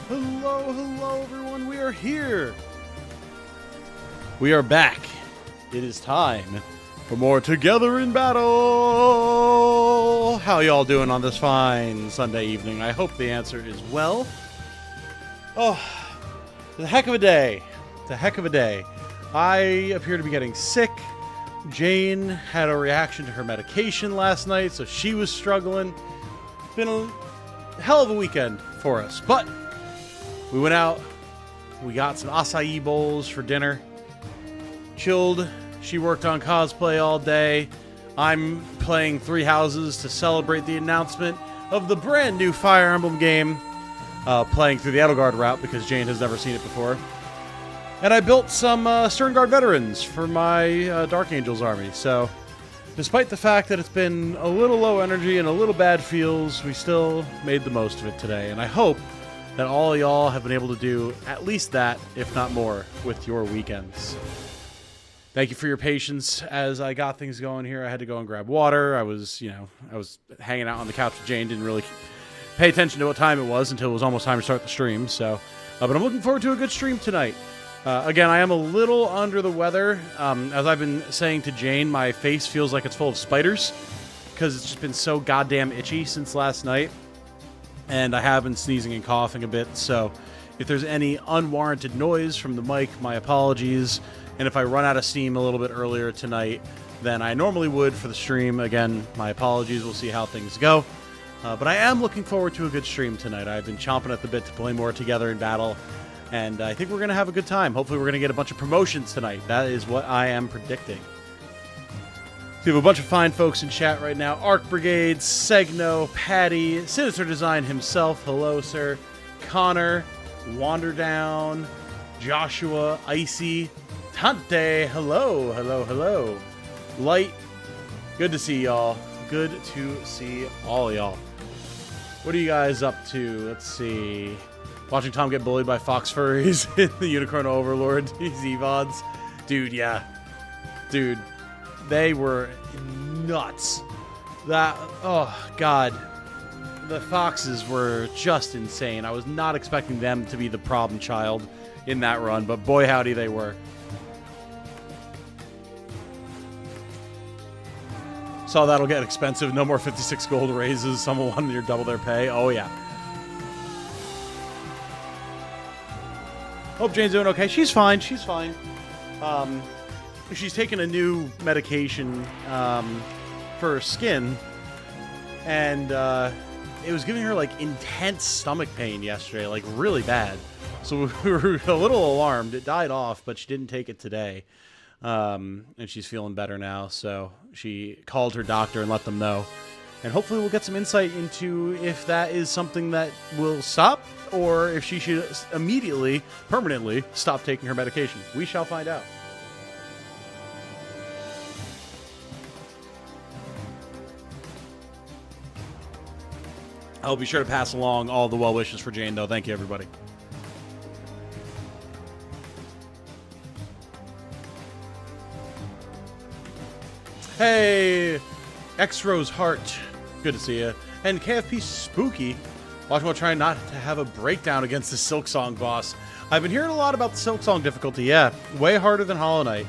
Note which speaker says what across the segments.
Speaker 1: Hello, hello everyone, we are here. We are back. It is time for more Together in Battle. How y'all doing on this fine Sunday evening? I hope the answer is well. Oh, it's a heck of a day. It's a heck of a day. I appear to be getting sick. Jane had a reaction to her medication last night, so she was struggling. It's been a hell of a weekend for us, but we went out. We got some acai bowls for dinner. Chilled. She worked on cosplay all day. I'm playing Three Houses to celebrate the announcement of the brand new Fire Emblem game. Playing through the Edelgard route because Jane has never seen it before. And I built some Sterngard veterans for my Dark Angels army. So, despite the fact that it's been a little low energy and a little bad feels, we still made the most of it today. And I hope that all y'all have been able to do at least that, if not more, with your weekends. Thank you for your patience as I got things going here. I had to go and grab water. I was hanging out on the couch with Jane, didn't really pay attention to what time it was until it was almost time to start the stream. So, but I'm looking forward to a good stream tonight. Again, I am a little under the weather. As I've been saying to Jane, my face feels like it's full of spiders because it's just been so goddamn itchy since last night. And I have been sneezing and coughing a bit, so if there's any unwarranted noise from the mic, my apologies. And if I run out of steam a little bit earlier tonight than I normally would for the stream, again, my apologies. We'll see how things go. But I am looking forward to a good stream tonight. I've been chomping at the bit to play more Together in Battle, and I think we're going to have a good time. Hopefully we're going to get a bunch of promotions tonight. That is what I am predicting. We have a bunch of fine folks in chat right now. Arc Brigade, Segno, Patty, Sinister Design himself, hello sir, Connor, Wanderdown, Joshua, Icy, Tante, hello, hello, hello. Light, good to see y'all. Good to see all y'all. What are you guys up to? Let's see. Watching Tom get bullied by fox furries in the Unicorn Overlord Z-VODs. Dude, yeah. Dude. They were nuts. Oh, God. The foxes were just insane. I was not expecting them to be the problem child in that run, but boy howdy they were. Saw that'll get expensive. No more 56 gold raises. Someone wanted to double their pay. Oh, yeah. Hope Jane's doing okay. She's fine. She's fine. She's taken a new medication for her skin, and it was giving her like intense stomach pain yesterday, like really bad. So we were a little alarmed. It died off, but she didn't take it today, and she's feeling better now. So she called her doctor and let them know, and hopefully we'll get some insight into if that is something that will stop, or if she should immediately, permanently stop taking her medication. We shall find out. I'll be sure to pass along all the well wishes for Jane, though. Thank you, everybody. Hey, X-Rose Heart. Good to see you. And KFP Spooky. Watching while trying not to have a breakdown against the Silksong boss. I've been hearing a lot about the Silksong difficulty. Yeah, way harder than Hollow Knight.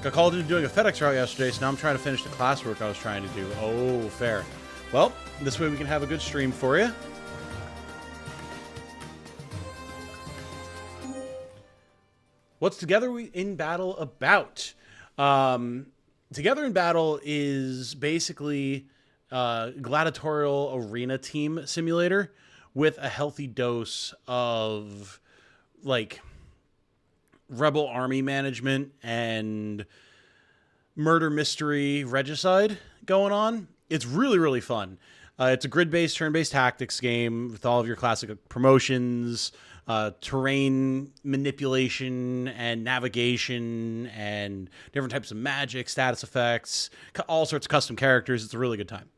Speaker 1: Got called into doing a FedEx route yesterday, so now I'm trying to finish the classwork I was trying to do. Oh, fair. Well, this way we can have a good stream for you. What's Together in Battle about? Together in Battle is basically gladiatorial arena team simulator with a healthy dose of like rebel army management and murder mystery regicide going on. It's really, really fun. It's a grid-based, turn-based tactics game with all of your classic promotions, terrain manipulation and navigation, and different types of magic, status effects, all sorts of custom characters. It's a really good time.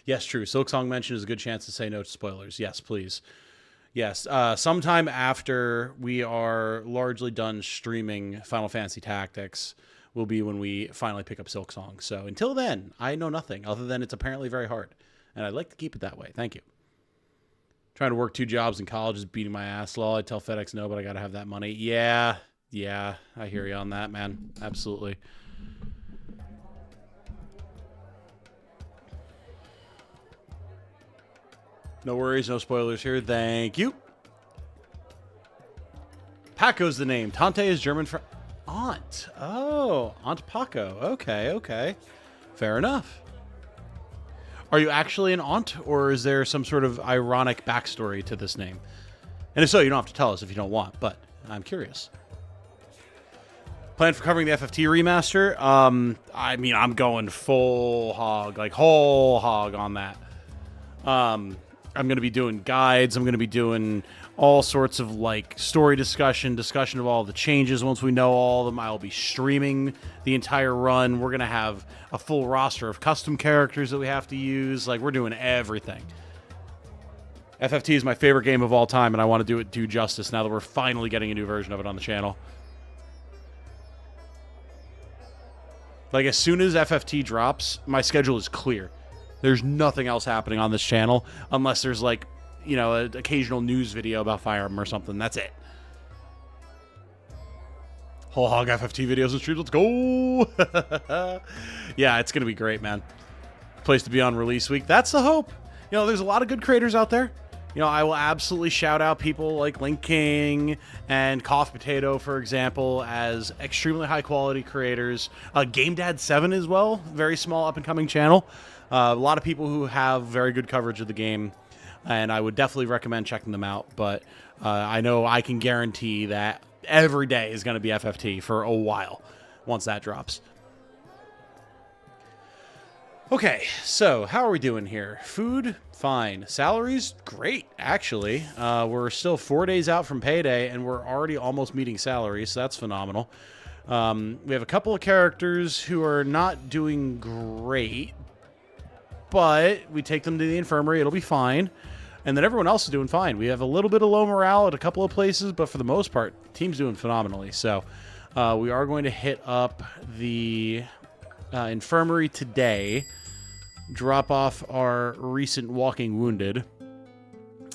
Speaker 1: Yes, true. Silksong mentioned is a good chance to say no to spoilers. Yes, please. Yes, sometime after we are largely done streaming Final Fantasy Tactics will be when we finally pick up Silksong. So until then, I know nothing other than it's apparently very hard. And I'd like to keep it that way. Thank you. Trying to work 2 jobs in college is beating my ass. Lol, I tell FedEx no, but I got to have that money. Yeah, I hear you on that, man. Absolutely. No worries, no spoilers here. Thank you. Paco's the name. Tante is German for aunt. Oh, Aunt Paco. Okay. Fair enough. Are you actually an aunt, or is there some sort of ironic backstory to this name? And if so, you don't have to tell us if you don't want, but I'm curious. Plan for covering the FFT remaster? I mean, I'm going full hog, like whole hog on that. I'm going to be doing guides. I'm going to be doing all sorts of like story discussion of all the changes. Once we know all of them, I'll be streaming the entire run. We're going to have a full roster of custom characters that we have to use. Like, we're doing everything. FFT is my favorite game of all time, and I want to do justice now that we're finally getting a new version of it on the channel. Like, as soon as FFT drops, my schedule is clear. There's nothing else happening on this channel unless there's, like, you know, an occasional news video about Fire Emblem or something. That's it. Whole hog FFT videos and streams. Let's go. Yeah, it's going to be great, man. Place to be on release week. That's the hope. You know, there's a lot of good creators out there. You know, I will absolutely shout out people like Link King and Cough Potato, for example, as extremely high-quality creators. Game Dad 7 as well. Very small up-and-coming channel. A lot of people who have very good coverage of the game. And I would definitely recommend checking them out. But I know I can guarantee that every day is going to be FFT for a while once that drops. Okay, so how are we doing here? Food, fine. Salaries, great, actually. We're still 4 days out from payday, and we're already almost meeting salaries, so that's phenomenal. We have a couple of characters who are not doing great, but we take them to the infirmary. It'll be fine. And then everyone else is doing fine. We have a little bit of low morale at a couple of places, but for the most part, the team's doing phenomenally. So we are going to hit up the infirmary today, drop off our recent walking wounded,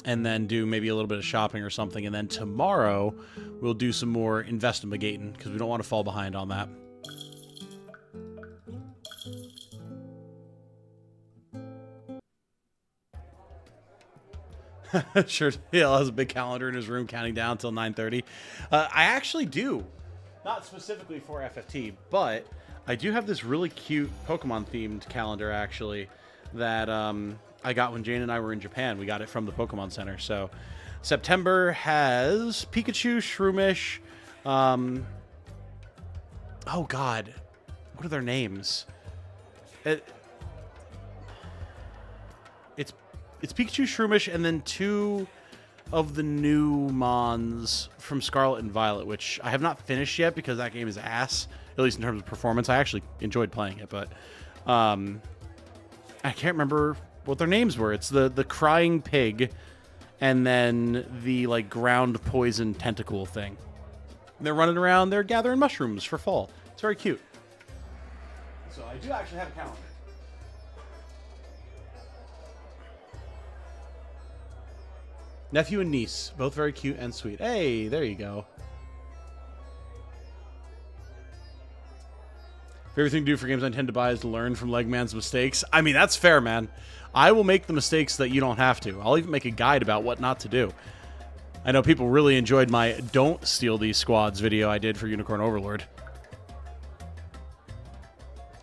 Speaker 1: and then do maybe a little bit of shopping or something. And then tomorrow, we'll do some more investigating because we don't want to fall behind on that. Sure, he has a big calendar in his room counting down until 9:30. I actually do. Not specifically for FFT, but I do have this really cute Pokemon-themed calendar, actually, that I got when Jane and I were in Japan. We got it from the Pokemon Center. So September has Pikachu, Shroomish, oh, God. What are their names? It's Pikachu, Shroomish, and then 2 of the new Mons from Scarlet and Violet, which I have not finished yet because that game is ass, at least in terms of performance. I actually enjoyed playing it, but I can't remember what their names were. It's the crying pig and then the, like, ground poison tentacle thing. And they're running around. They're gathering mushrooms for fall. It's very cute. So I do actually have a calendar. Nephew and niece, both very cute and sweet. Hey, there you go. Favorite thing to do for games I intend to buy is to learn from Legman's mistakes. I mean, that's fair, man. I will make the mistakes that you don't have to. I'll even make a guide about what not to do. I know people really enjoyed my Don't Steal These Squads video I did for Unicorn Overlord.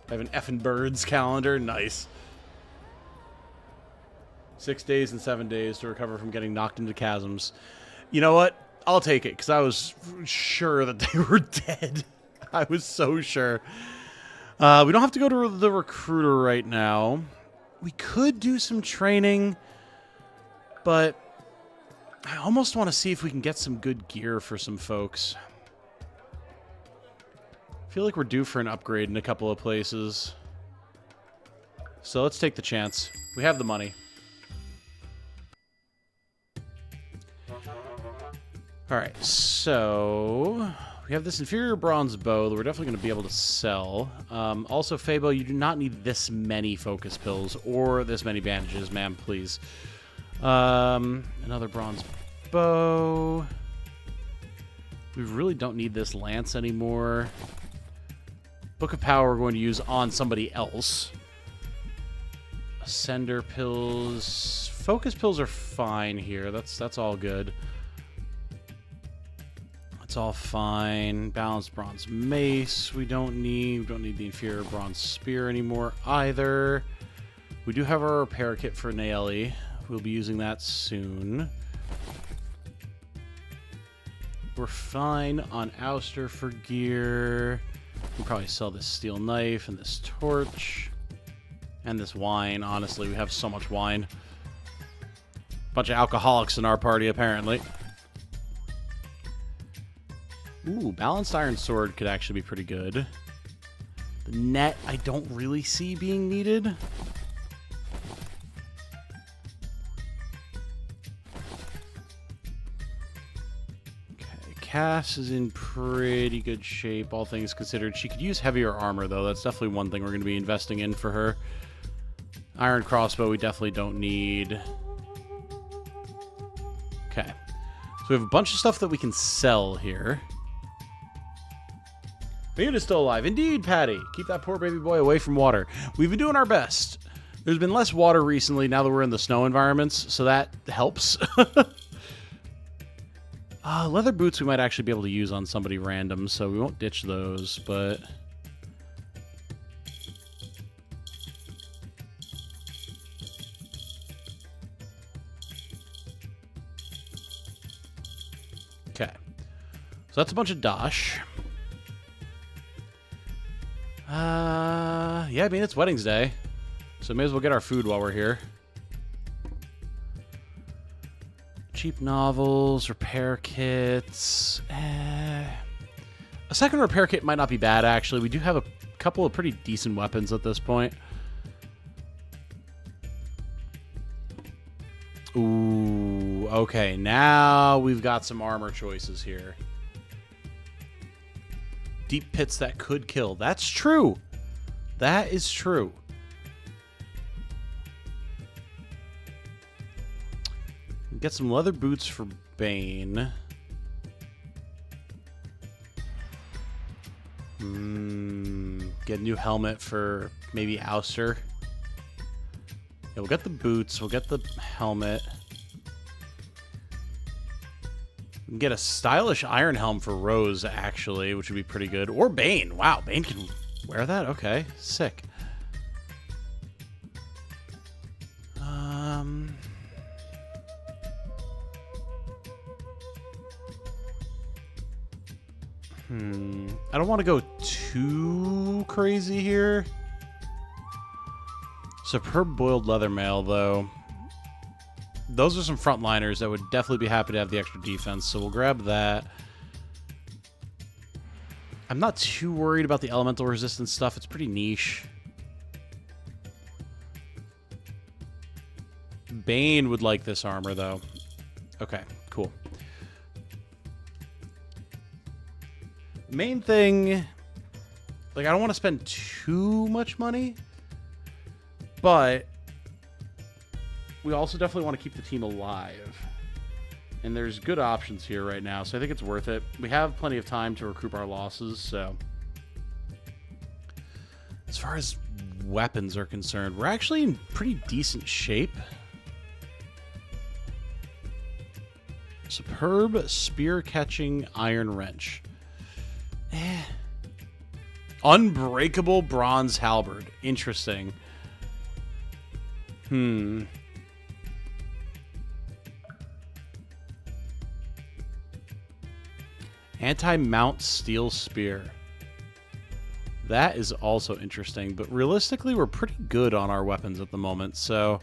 Speaker 1: I have an effing birds calendar. Nice. 6 days and 7 days to recover from getting knocked into chasms. You know what? I'll take it, because I was sure that they were dead. I was so sure. We don't have to go to the recruiter right now. We could do some training, but I almost want to see if we can get some good gear for some folks. I feel like we're due for an upgrade in a couple of places. So let's take the chance. We have the money. All right, so We have this inferior bronze bow that we're definitely going to be able to sell. Also, Fabo, you do not need this many focus pills or this many bandages, ma'am, please. Another bronze bow. We really don't need this lance anymore. Book of Power we're going to use on somebody else. Ascender pills. Focus pills are fine here. That's all good. That's all fine. Balanced bronze mace we don't need. We don't need the inferior bronze spear anymore either. We do have our repair kit for Naeli. We'll be using that soon. We're fine on Ouster for gear. We'll probably sell this steel knife and this torch. And this wine. Honestly, we have so much wine. Bunch of alcoholics in our party, apparently. Ooh, balanced iron sword could actually be pretty good. The net, I don't really see being needed. Okay, Cass is in pretty good shape, all things considered. She could use heavier armor, though. That's definitely one thing we're going to be investing in for her. Iron crossbow we definitely don't need. Okay. So we have a bunch of stuff that we can sell here. Bean is still alive. Indeed, Patty. Keep that poor baby boy away from water. We've been doing our best. There's been less water recently now that we're in the snow environments, so that helps. Leather boots we might actually be able to use on somebody random, so we won't ditch those, but... Okay. So that's a bunch of dosh. Yeah, I mean, it's Weddings Day, so may as well get our food while we're here. Cheap novels, repair kits. A second repair kit might not be bad, actually. We do have a couple of pretty decent weapons at this point. Ooh, okay, now we've got some armor choices here. Deep pits that could kill. That's true. That is true. Get some leather boots for Bane. Get a new helmet for maybe Ouster. Yeah, we'll get the boots. We'll get the helmet. We can get a stylish iron helm for Rose, actually, which would be pretty good. Or Bane. Wow, Bane can wear that? Okay, sick. I don't want to go too crazy here. Superb boiled leather mail, though. Those are some frontliners that would definitely be happy to have the extra defense, so we'll grab that. I'm not too worried about the elemental resistance stuff. It's pretty niche. Bane would like this armor, though. Okay, cool. Main thing, like, I don't want to spend too much money, but we also definitely want to keep the team alive. And there's good options here right now, so I think it's worth it. We have plenty of time to recoup our losses, so. As far as weapons are concerned, we're actually in pretty decent shape. Superb spear-catching iron wrench. Unbreakable bronze halberd. Interesting. Anti-mount steel spear. That is also interesting, but realistically, we're pretty good on our weapons at the moment, so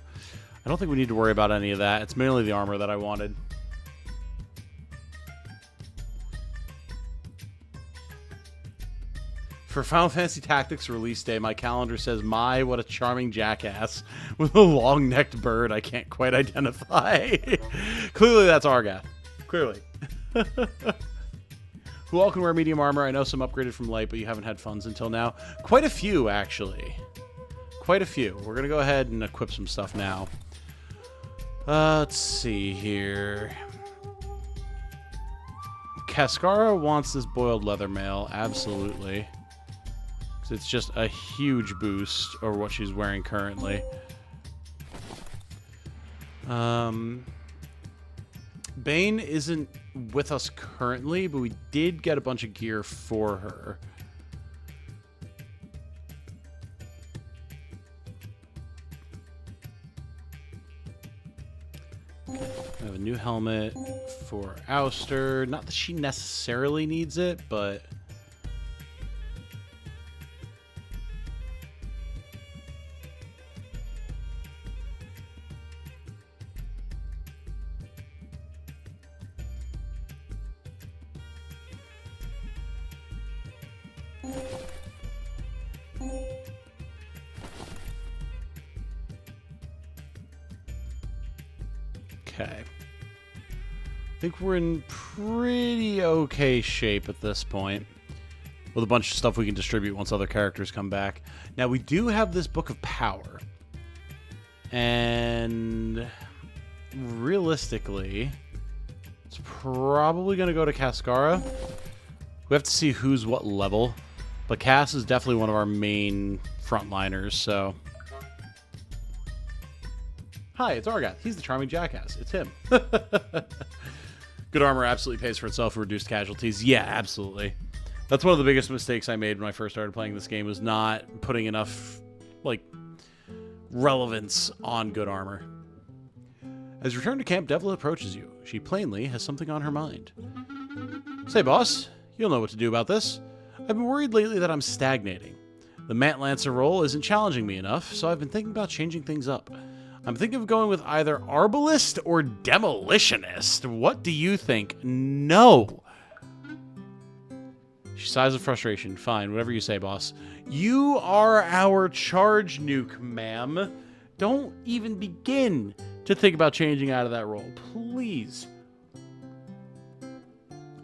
Speaker 1: I don't think we need to worry about any of that. It's mainly the armor that I wanted. For Final Fantasy Tactics release day, my calendar says, "My, what a charming jackass," with a long-necked bird I can't quite identify. Clearly, that's Argath. Clearly. Who all can wear medium armor? I know some upgraded from light, but you haven't had funds until now. Quite a few, actually. Quite a few. We're going to go ahead and equip some stuff now. Let's see here. Cascara wants this boiled leather mail. Absolutely. It's just a huge boost over what she's wearing currently. Bane isn't with us currently, but we did get a bunch of gear for her. We have a new helmet for Ouster. Not that she necessarily needs it, but... Okay. I think we're in pretty okay shape at this point, with a bunch of stuff we can distribute once other characters come back. Now, we do have this Book of Power. And realistically, it's probably going to go to Cascara. We have to see who's what level. But Cass is definitely one of our main frontliners, so... Hi, it's Argath. He's the charming jackass. It's him. Good armor absolutely pays for itself for reduced casualties. Yeah, absolutely. That's one of the biggest mistakes I made when I first started playing this game, was not putting enough, like, relevance on good armor. As you return to camp, Devlin approaches you. She plainly has something on her mind. Say, boss, you'll know what to do about this. I've been worried lately that I'm stagnating. The Mantlancer role isn't challenging me enough, so I've been thinking about changing things up. I'm thinking of going with either Arbalist or Demolitionist. What do you think? No. She sighs with frustration. Fine, whatever you say, boss. You are our charge nuke, ma'am. Don't even begin to think about changing out of that role. Please.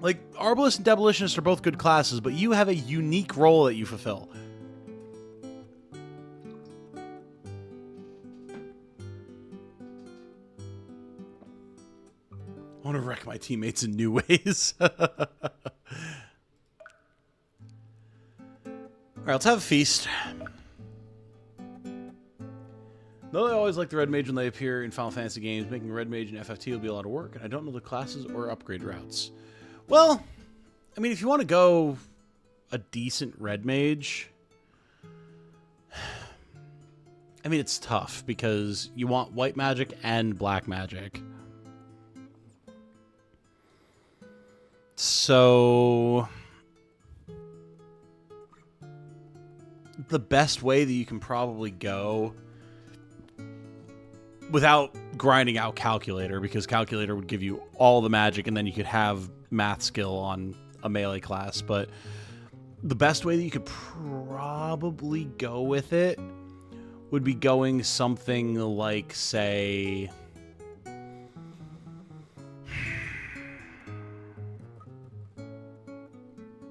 Speaker 1: Like, Arbalist and Demolitionist are both good classes, but you have a unique role that you fulfill. I want to wreck my teammates in new ways. Alright, let's have a feast. Though I always like the Red Mage when they appear in Final Fantasy games, making Red Mage and FFT will be a lot of work, and I don't know the classes or upgrade routes. Well, I mean, if you want to go a decent Red Mage... I mean, it's tough, because you want White Magic and Black Magic. So... the best way that you can probably go, without grinding out Calculator, because Calculator would give you all the magic and then you could have math skill on a melee class, but the best way that you could probably go with it would be going something like, say...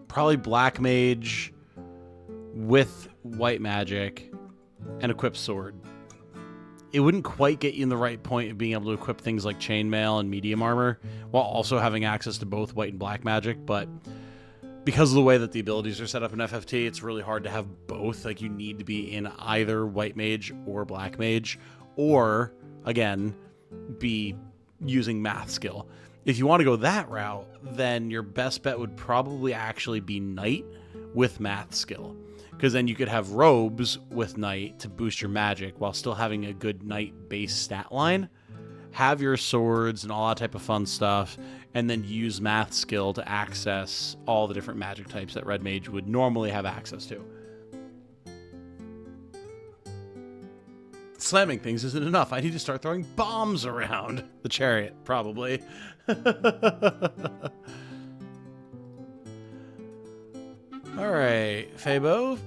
Speaker 1: probably Black Mage with White Magic and equip Sword. It wouldn't quite get you in the right point of being able to equip things like Chainmail and Medium Armor while also having access to both White and Black Magic, but because of the way that the abilities are set up in FFT, it's really hard to have both. Like, you need to be in either White Mage or Black Mage, or, again, be using math skill. If you want to go that route, then your best bet would probably actually be Knight with math skill. Because then you could have robes with Knight to boost your magic while still having a good Knight base stat line. Have your swords and all that type of fun stuff, and then use math skill to access all the different magic types that Red Mage would normally have access to. Slamming things isn't enough. I need to start throwing bombs around the chariot, probably. Alright, Fabo,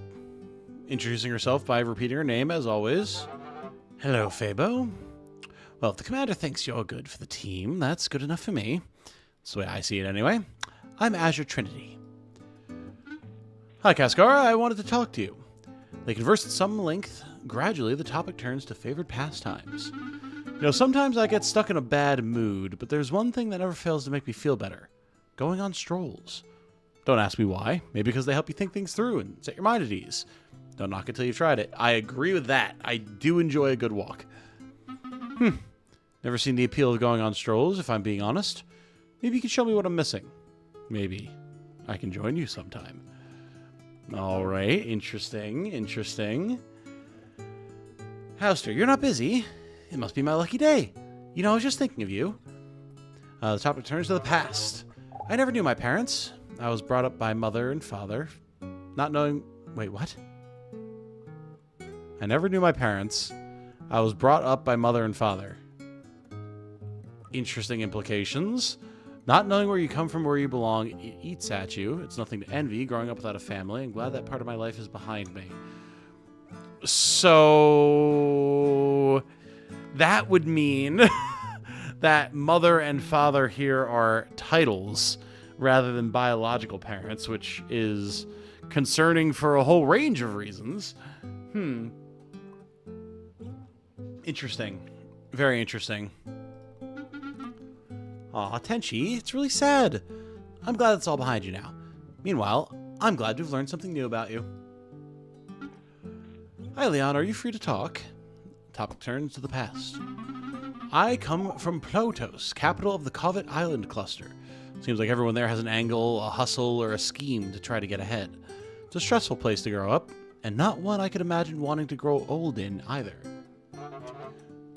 Speaker 1: introducing herself by repeating her name, as always. Hello, Fabo. Well, if the commander thinks you're good for the team, that's good enough for me. That's the way I see it, anyway. I'm Azure Trinity. Hi, Cascara. I wanted to talk to you. They converse at some length. Gradually, the topic turns to favored pastimes. You know, sometimes I get stuck in a bad mood, but there's one thing that never fails to make me feel better. Going on strolls. Don't ask me why. Maybe because they help you think things through and set your mind at ease. Don't knock it till you've tried it. I agree with that. I do enjoy a good walk. Never seen the appeal of going on strolls, if I'm being honest. Maybe you can show me what I'm missing. Maybe I can join you sometime. All right. Interesting. Interesting. Houster, you're not busy. It must be my lucky day. You know, I was just thinking of you. The topic turns to the past. I never knew my parents. I was brought up by mother and father. Not knowing... Wait, what? I never knew my parents. I was brought up by mother and father. Interesting implications. Not knowing where you come from, where you belong, it eats at you. It's nothing to envy. Growing up without a family, I'm glad that part of my life is behind me. So... that would mean that mother and father here are titles rather than biological parents, which is concerning for a whole range of reasons. Interesting. Very interesting. Aw, Tenchi, it's really sad. I'm glad it's all behind you now. Meanwhile, I'm glad to have learned something new about you. Hi, Leon, are you free to talk? Topic turns to the past. I come from Plotos, capital of the Covet Island cluster. Seems like everyone there has an angle, a hustle, or a scheme to try to get ahead. It's a stressful place to grow up, and not one I could imagine wanting to grow old in either.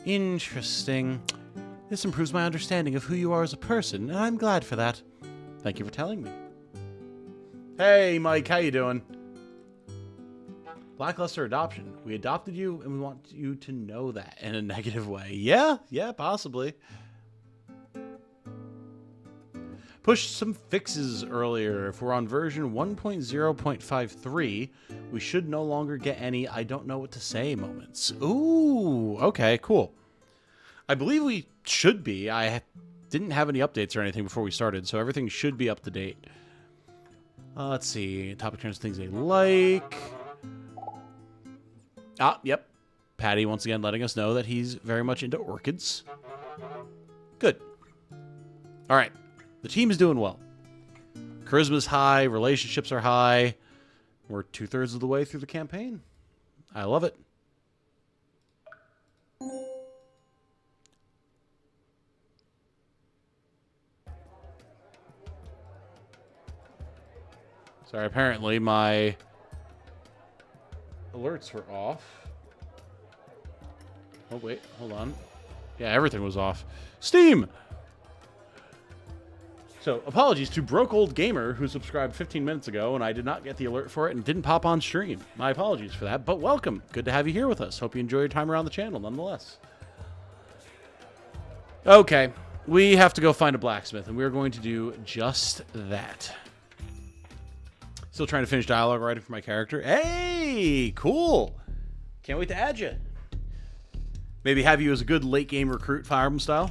Speaker 1: Interesting. This improves my understanding of who you are as a person, and I'm glad for that. Thank you for telling me. Hey, Mike, how you doing? Lackluster adoption. We adopted you, and we want you to know that in a negative way. Yeah, possibly. Pushed some fixes earlier. If we're on version 1.0.53, we should no longer get any I don't know what to say moments. Ooh, okay, cool. I believe we should be. I didn't have any updates or anything before we started, so everything should be up to date. Let's see. Topic turns things they like. Ah, yep. Patty once again letting us know that he's very much into orchids. Good. All right. The team is doing well. Charisma's high. Relationships are high. We're 2/3 of the way through the campaign. I love it. Sorry, apparently my alerts were off. Oh, wait, hold on. Yeah, everything was off. Steam! So, apologies to Broke Old Gamer, who subscribed 15 minutes ago, and I did not get the alert for it and didn't pop on stream. My apologies for that, but welcome. Good to have you here with us. Hope you enjoy your time around the channel, nonetheless. Okay, we have to go find a blacksmith, and we're going to do just that. Still trying to finish dialogue writing for my character. Hey, cool. Can't wait to add you. Maybe have you as a good late game recruit, Fire Emblem style.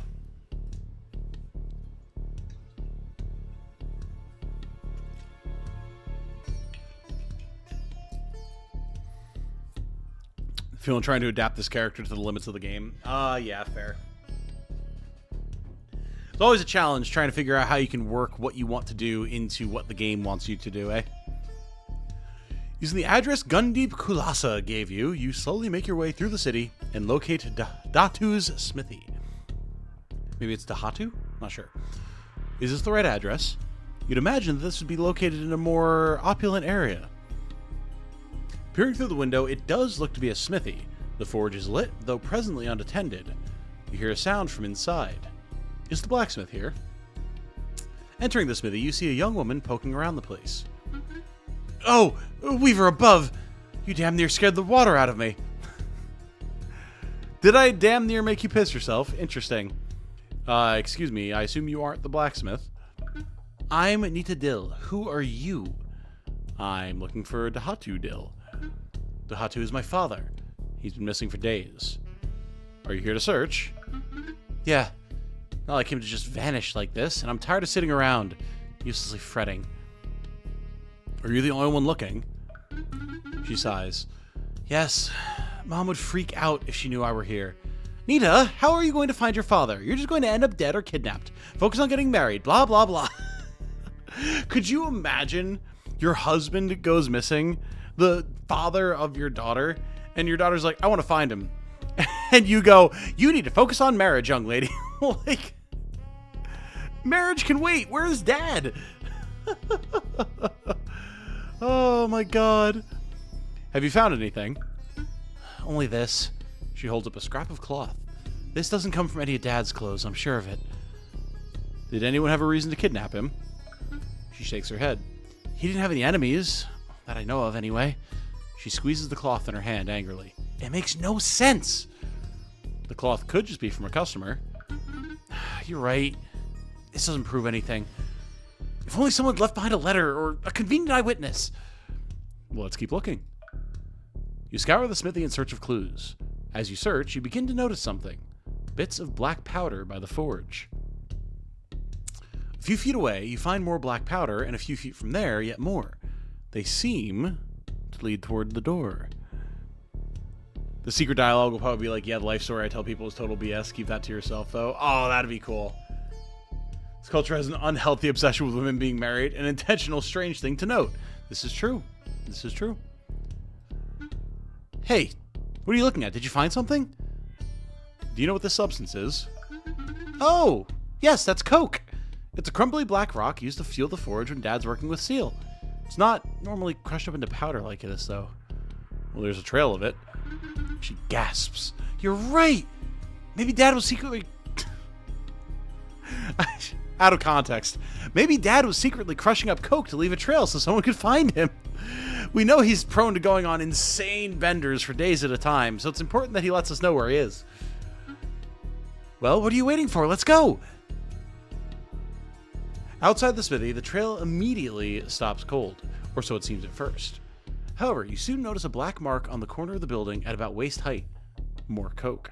Speaker 1: Feeling trying to adapt this character to the limits of the game. Yeah, fair. It's always a challenge trying to figure out how you can work what you want to do into what the game wants you to do, eh? Using the address Gundeep Kulasa gave you, you slowly make your way through the city and locate Datu's smithy. Maybe it's Dahatu? Not sure. Is this the right address? You'd imagine that this would be located in a more opulent area. Peering through the window, it does look to be a smithy. The forge is lit, though presently unattended. You hear a sound from inside. Is the blacksmith here? Entering the smithy, you see a young woman poking around the place. Oh, Weaver above! You damn near scared the water out of me. Did I damn near make you piss yourself? Interesting. Excuse me, I assume you aren't the blacksmith. I'm Nita Dill. Who are you? I'm looking for Dahatu Dill. Dahatu is my father. He's been missing for days. Are you here to search? Yeah. Not like him to just vanish like this, and I'm tired of sitting around, uselessly fretting. Are you the only one looking? She sighs. Yes, Mom would freak out if she knew I were here. Nita, how are you going to find your father? You're just going to end up dead or kidnapped. Focus on getting married, blah, blah, blah. Could you imagine your husband goes missing, the father of your daughter, and your daughter's like, I want to find him. And you go, you need to focus on marriage, young lady. Like, marriage can wait. Where's Dad? Oh my God. Have you found anything? Only this. She holds up a scrap of cloth. This doesn't come from any of Dad's clothes, I'm sure of it. Did anyone have a reason to kidnap him? She shakes her head. He didn't have any enemies, that I know of anyway. She squeezes the cloth in her hand angrily. It makes no sense. The cloth could just be from a customer. You're right. This doesn't prove anything. If only someone left behind a letter or a convenient eyewitness. Well, let's keep looking. You scour the smithy in search of clues. As you search, you begin to notice something. Bits of black powder by the forge. A few feet away, you find more black powder, and a few feet from there, yet more. They seem to lead toward the door. The secret dialogue will probably be like, yeah, the life story I tell people is total BS. Keep that to yourself, though. Oh, that'd be cool. This culture has an unhealthy obsession with women being married, an intentional strange thing to note. This is true. This is true. Hey, what are you looking at? Did you find something? Do you know what this substance is? Oh, yes, that's coke. It's a crumbly black rock used to fuel the forge when Dad's working with steel. It's not normally crushed up into powder like this, though. Well, there's a trail of it. She gasps. You're right! Maybe Dad was secretly... Out of context. Maybe Dad was secretly crushing up coke to leave a trail so someone could find him. We know he's prone to going on insane benders for days at a time, so it's important that he lets us know where he is. Well, what are you waiting for? Let's go! Outside the smithy, the trail immediately stops cold, or so it seems at first. However, you soon notice a black mark on the corner of the building at about waist height. More coke.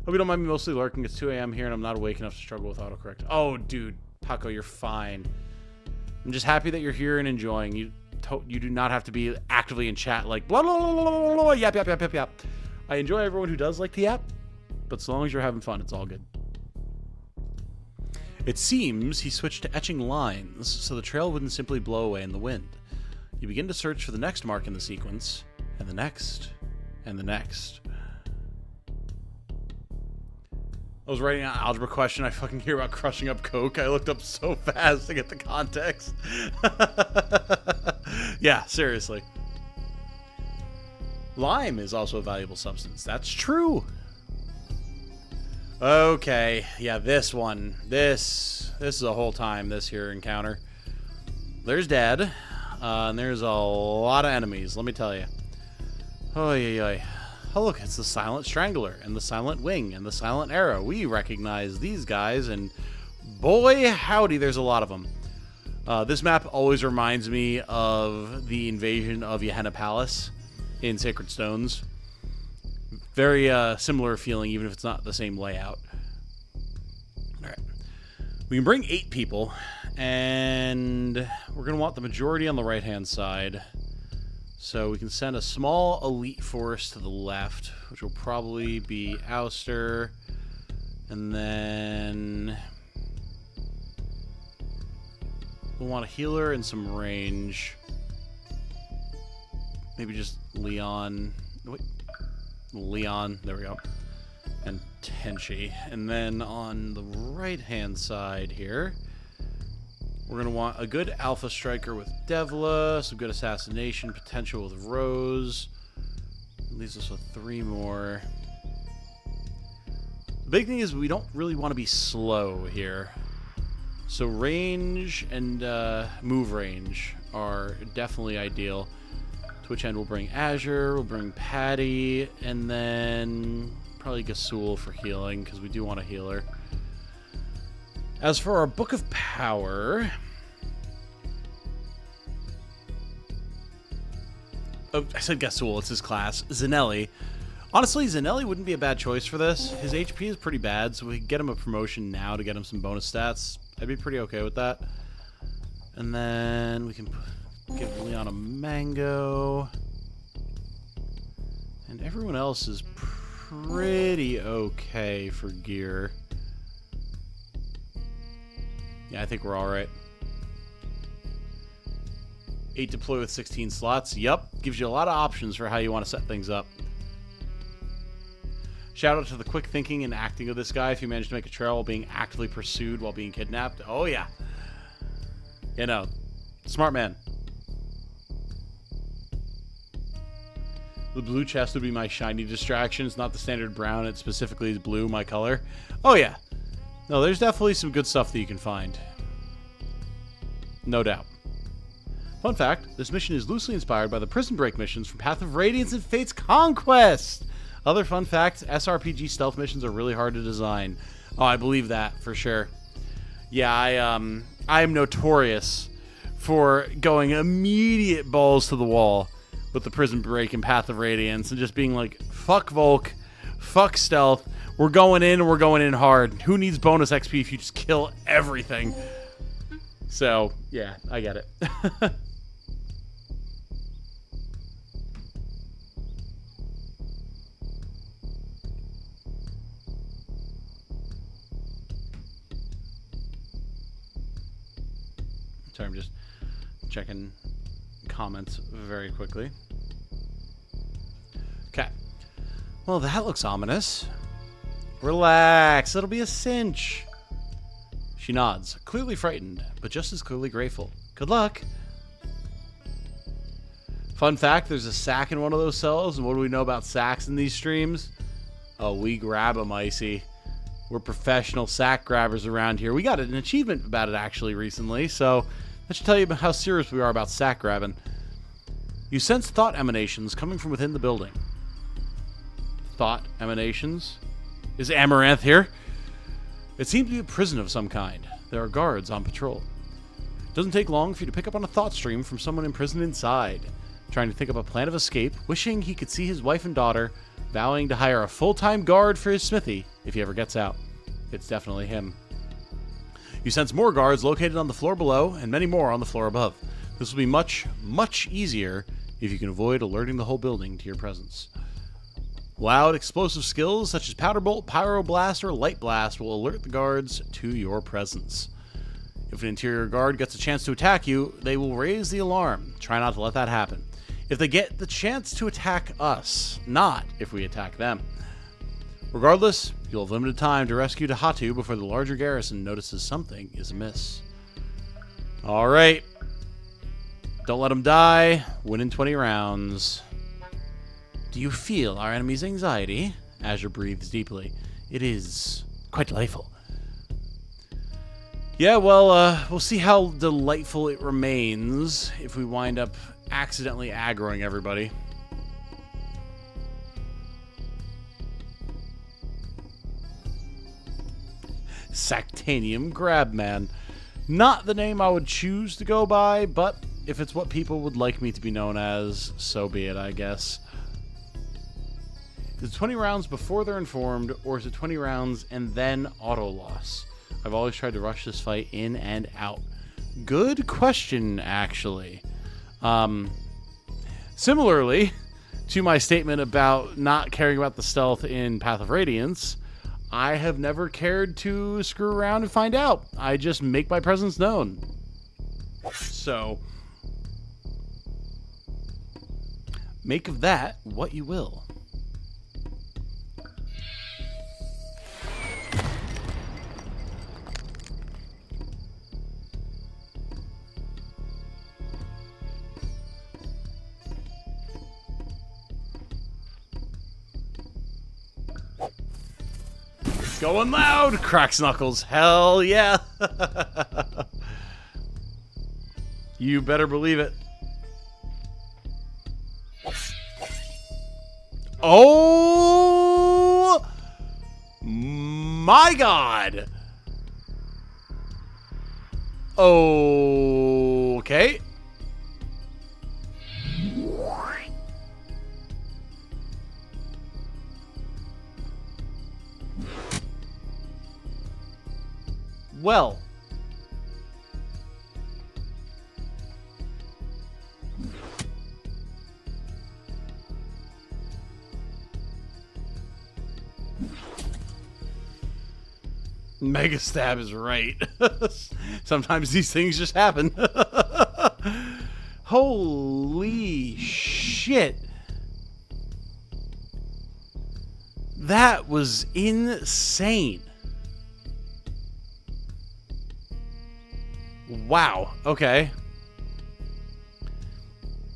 Speaker 1: Hope you don't mind me mostly lurking. It's 2 a.m. here and I'm not awake enough to struggle with autocorrect. Oh, dude. Paco, you're fine. I'm just happy that you're here and enjoying. You do not have to be actively in chat like blah, blah, blah, blah, blah, blah, yap, yap, yap, yap, yap. I enjoy everyone who does like the yap, but so long as you're having fun, it's all good. It seems he switched to etching lines so the trail wouldn't simply blow away in the wind. You begin to search for the next mark in the sequence, and the next, and the next. I was writing an algebra question. I fucking hear about crushing up coke. I looked up so fast to get the context. Yeah, seriously. Lime is also a valuable substance. That's true. Okay. Yeah, this one. This is a whole time, this here encounter. There's Dad. And there's a lot of enemies, let me tell you. Oy, oy, oy. Oh, look, it's the Silent Strangler, and the Silent Wing, and the Silent Arrow. We recognize these guys, and boy, howdy, there's a lot of them. This map always reminds me of the invasion of Gehenna Palace in Sacred Stones. Very similar feeling, even if it's not the same layout. Alright. We can bring 8 people, and we're going to want the majority on the right-hand side. So we can send a small elite force to the left, which will probably be Ouster, and then we'll want a healer and some range. Maybe just Leon. Wait, Leon. There we go. And Tenchi. And then on the right-hand side here, we're going to want a good Alpha Striker with Devla, some good assassination potential with Rose. Leaves us with 3 more. The big thing is we don't really want to be slow here. So range and move range are definitely ideal. To which end we'll bring Azure, we'll bring Patty, and then probably Gasul for healing, because we do want a healer. As for our Book of Power... Oh, I said Gasul, it's his class. Zanelli. Honestly, Zanelli wouldn't be a bad choice for this. His HP is pretty bad, so we could get him a promotion now to get him some bonus stats. I'd be pretty okay with that. And then we can give Leon a mango. And everyone else is pretty okay for gear. Yeah, I think we're all right. 8 deploy with 16 slots. Yup. Gives you a lot of options for how you want to set things up. Shout out to the quick thinking and acting of this guy if you manage to make a trail while being actively pursued while being kidnapped. Oh, yeah. You know, smart man. The blue chest would be my shiny distraction. It's not the standard brown. It specifically is blue, my color. Oh, yeah. No, there's definitely some good stuff that you can find. No doubt. Fun fact, this mission is loosely inspired by the prison break missions from Path of Radiance and Fate's Conquest. Other fun facts, SRPG stealth missions are really hard to design. Oh, I believe that for sure. Yeah, I am notorious for going immediate balls to the wall with the prison break and Path of Radiance and just being like, fuck Volk, fuck stealth, we're going in and we're going in hard. Who needs bonus XP if you just kill everything? So, yeah, I get it. Sorry, I'm just checking comments very quickly. Okay. Well, that looks ominous. Relax, it'll be a cinch. She nods, clearly frightened, but just as clearly grateful. Good luck. Fun fact, there's a sack in one of those cells, and what do we know about sacks in these streams? Oh, we grab them, Icy. We're professional sack grabbers around here. We got an achievement about it, actually, recently, so that should tell you how serious we are about sack grabbing. You sense thought emanations coming from within the building. Thought emanations? Is Amaranth here? It seems to be a prison of some kind. There are guards on patrol. It doesn't take long for you to pick up on a thought stream from someone imprisoned inside, trying to think up a plan of escape, wishing he could see his wife and daughter, vowing to hire a full-time guard for his smithy if he ever gets out. It's definitely him. You sense more guards located on the floor below and many more on the floor above. This will be much, much easier if you can avoid alerting the whole building to your presence. Loud, explosive skills such as Powder Bolt, Pyroblast, or Light Blast will alert the guards to your presence. If an interior guard gets a chance to attack you, they will raise the alarm. Try not to let that happen. If they get the chance to attack us, not if we attack them. Regardless, you'll have limited time to rescue Tahatu before the larger garrison notices something is amiss. Alright. Don't let them die. Win in 20 rounds. Do you feel our enemy's anxiety? Azure breathes deeply. It is quite delightful. Yeah, well, we'll see how delightful it remains if we wind up accidentally aggroing everybody. Sactanium Grabman. Not the name I would choose to go by, but if it's what people would like me to be known as, so be it, I guess. Is it 20 rounds before they're informed, or is it 20 rounds and then auto-loss? I've always tried to rush this fight in and out. Good question, actually. Similarly to my statement about not caring about the stealth in Path of Radiance, I have never cared to screw around and find out. I just make my presence known. So, make of that what you will. Going loud, cracks knuckles. Hell yeah. You better believe it. Oh my God. Okay. Well, Mega stab is right. Sometimes these things just happen. Holy shit. That was insane. Wow. Okay.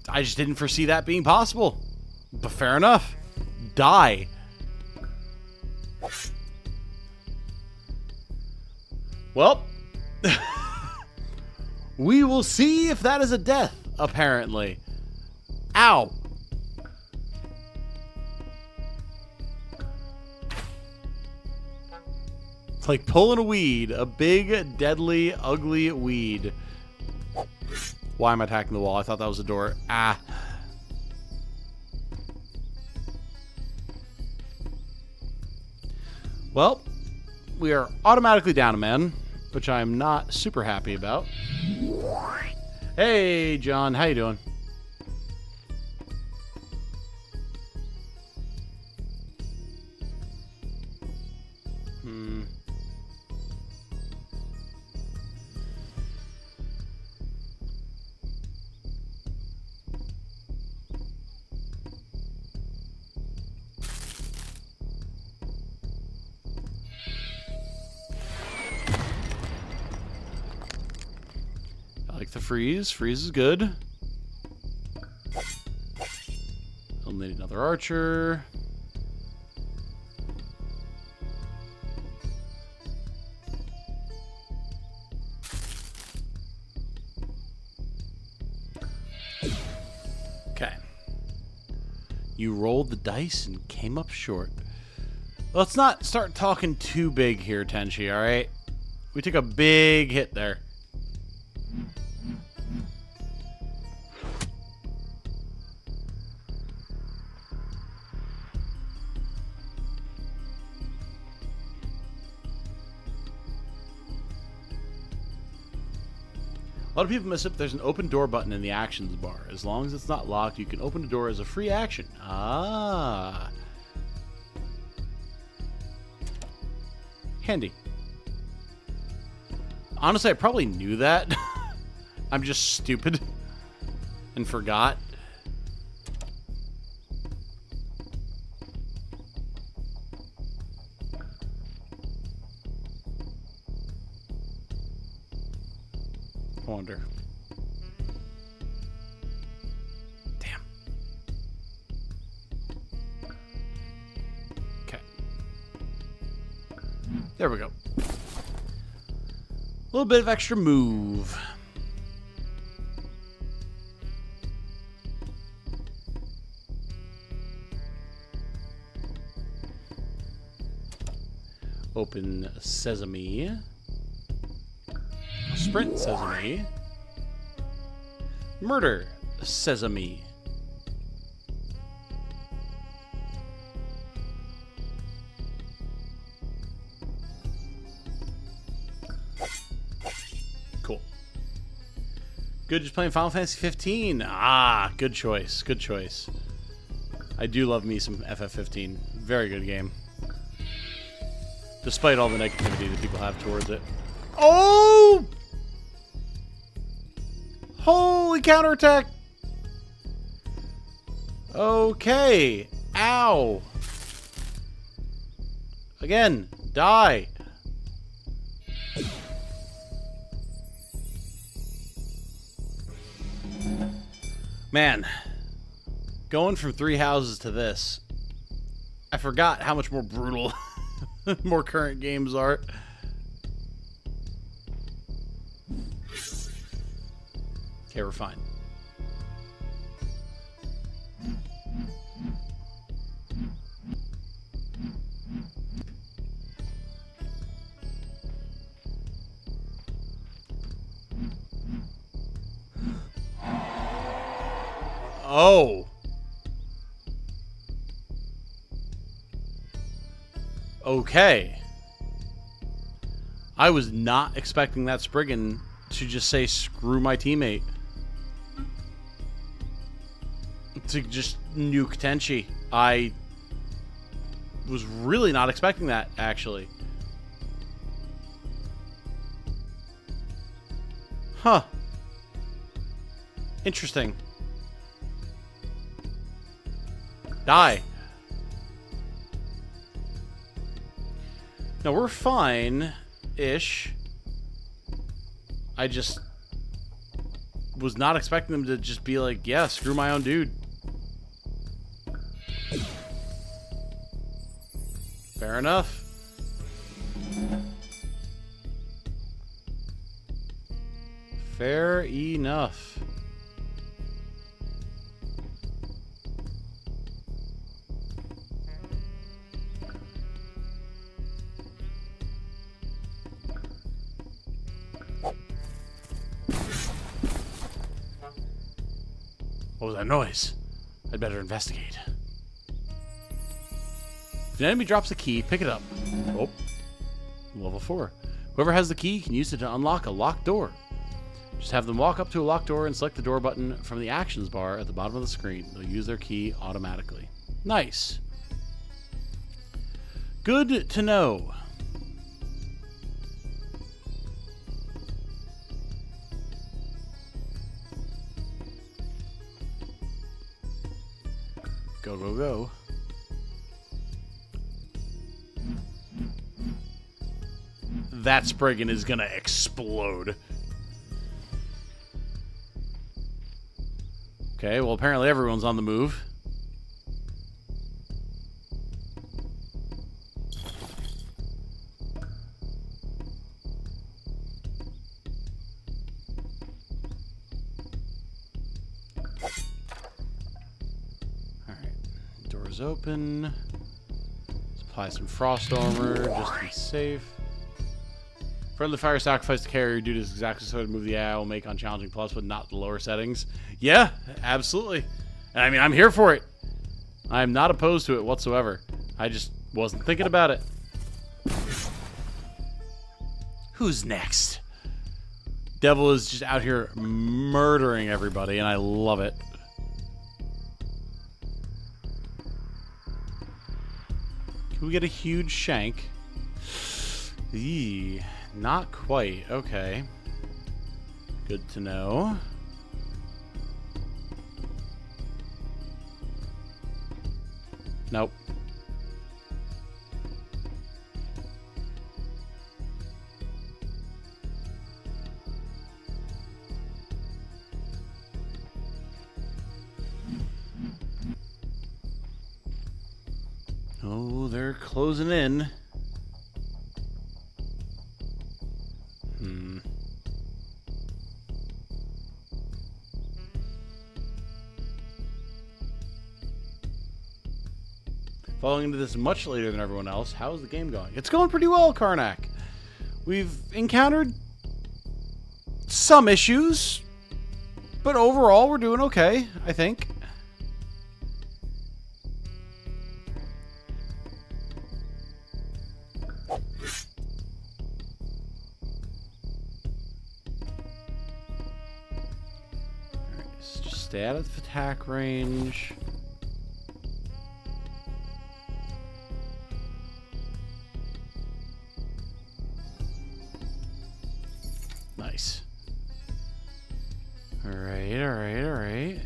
Speaker 1: I just didn't foresee that being possible. But fair enough. Die. Well, we will see if that is a death, apparently. Ow. It's like pulling a weed. A big, deadly, ugly weed. Why am I attacking the wall? I thought that was a door. Ah. Well, we are automatically down a man, which I'm not super happy about. Hey, John. How you doing? The freeze. Freeze is good. Eliminate another archer. Okay. You rolled the dice and came up short. Let's not start talking too big here, Tenchi, alright? We took a big hit there. A lot of people miss it, but there's an open door button in the actions bar. As long as it's not locked, you can open the door as a free action. Ah. Handy. Honestly, I probably knew that. I'm just stupid and forgot. Wonder. Damn. Okay. There we go. A little bit of extra move. Open sesame. Sprint sesame. Murder sesame. Cool. Good, just playing Final Fantasy 15. Ah, good choice. Good choice. I do love me some FF15. Very good game. Despite all the negativity that people have towards it. Oh! Holy counterattack! Okay. Ow. Again. Die. Man. Going from 3 houses to this. I forgot how much more brutal more current games are. Okay, we're fine. Oh. Okay. I was not expecting that Spriggan to just say, screw my teammate. To just nuke Tenchi. I was really not expecting that, actually. Huh. Interesting. Die. No, we're fine-ish. I just was not expecting them to just be like, yeah, screw my own dude. Fair enough. Fair enough. What was that noise? I'd better investigate. If an enemy drops a key, pick it up. Oh. Level 4. Whoever has the key can use it to unlock a locked door. Just have them walk up to a locked door and select the door button from the actions bar at the bottom of the screen. They'll use their key automatically. Nice. Good to know. Go, go, go. That Spriggan is gonna explode. Okay, well, apparently everyone's on the move. Doors open. Let's apply some frost armor just to be safe. Friendly fire sacrifice to carrier dude is exactly so to move the AI will make on challenging plus, but not the lower settings. Yeah, absolutely. And I mean, I'm here for it. I'm not opposed to it whatsoever. I just wasn't thinking about it. Who's next? Devil is just out here murdering everybody, and I love it. Can we get a huge shank? Eee, not quite. Okay. Good to know. Nope. Oh, they're closing in. Falling into this much later than everyone else. How's the game going? It's going pretty well, Karnak. We've encountered some issues, but overall we're doing okay, I think. Just stay out of attack range. Nice. Alright.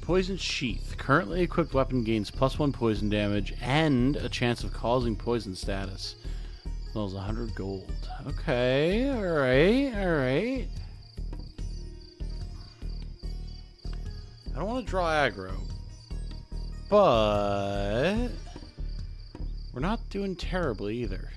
Speaker 1: Poison Sheath. Currently equipped weapon gains +1 poison damage and a chance of causing poison status. As well as 100 gold. Okay, alright. I don't want to draw aggro, but we're not doing terribly either.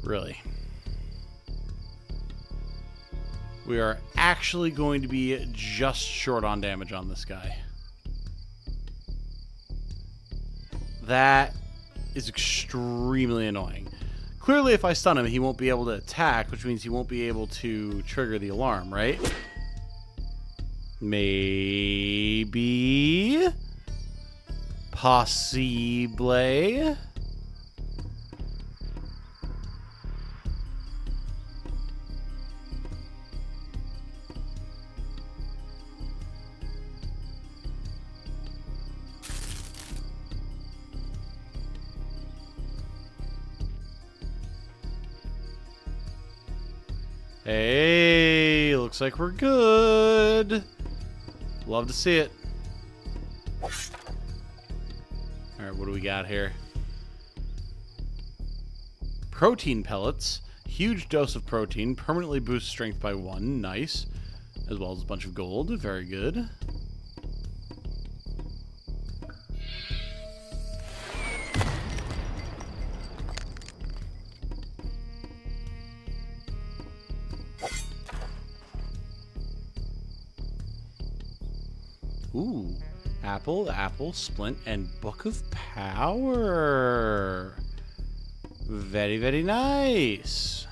Speaker 1: Really. We are actually going to be just short on damage on this guy. That is extremely annoying. Clearly, if I stun him, he won't be able to attack, which means he won't be able to trigger the alarm, right? Maybe. Possibly. Hey, looks like we're good. Love to see it. Alright, what do we got here? Protein pellets. Huge dose of protein. Permanently boosts strength by 1. Nice. As well as a bunch of gold. Very good. Ooh. Apple, splint, and Book of Power. Very, very nice.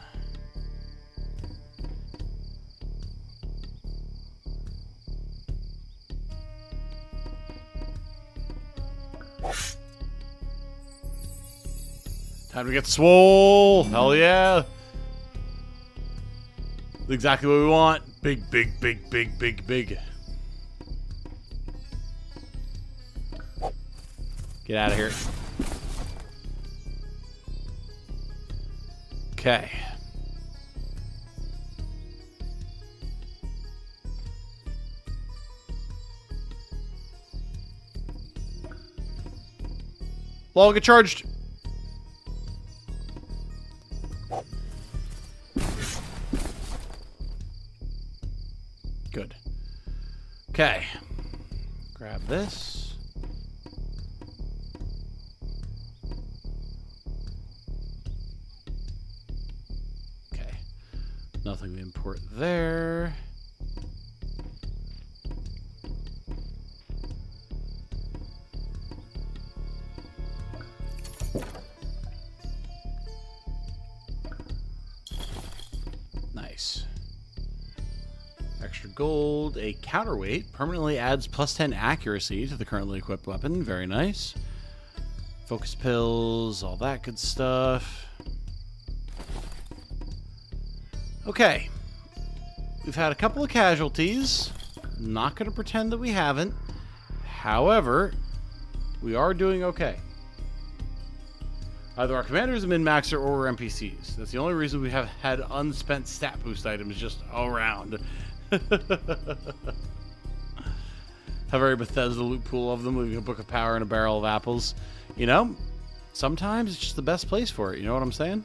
Speaker 1: Time to get swole. Hell yeah. Exactly what we want. Big, big, big, big, big, big. Get out of here. Okay. Lol, get charged. Good. Okay. Grab this. Nothing to import there. Nice. Extra gold. A counterweight permanently adds +10 accuracy to the currently equipped weapon. Very nice. Focus pills, all that good stuff. Okay, we've had a couple of casualties. Not going to pretend that we haven't. However, we are doing okay. Either our commanders are min-maxer or we're NPCs. That's the only reason we have had unspent stat boost items just around. Have a very Bethesda loot pool of them, leaving a Book of Power and a barrel of apples. You know, sometimes it's just the best place for it. You know what I'm saying?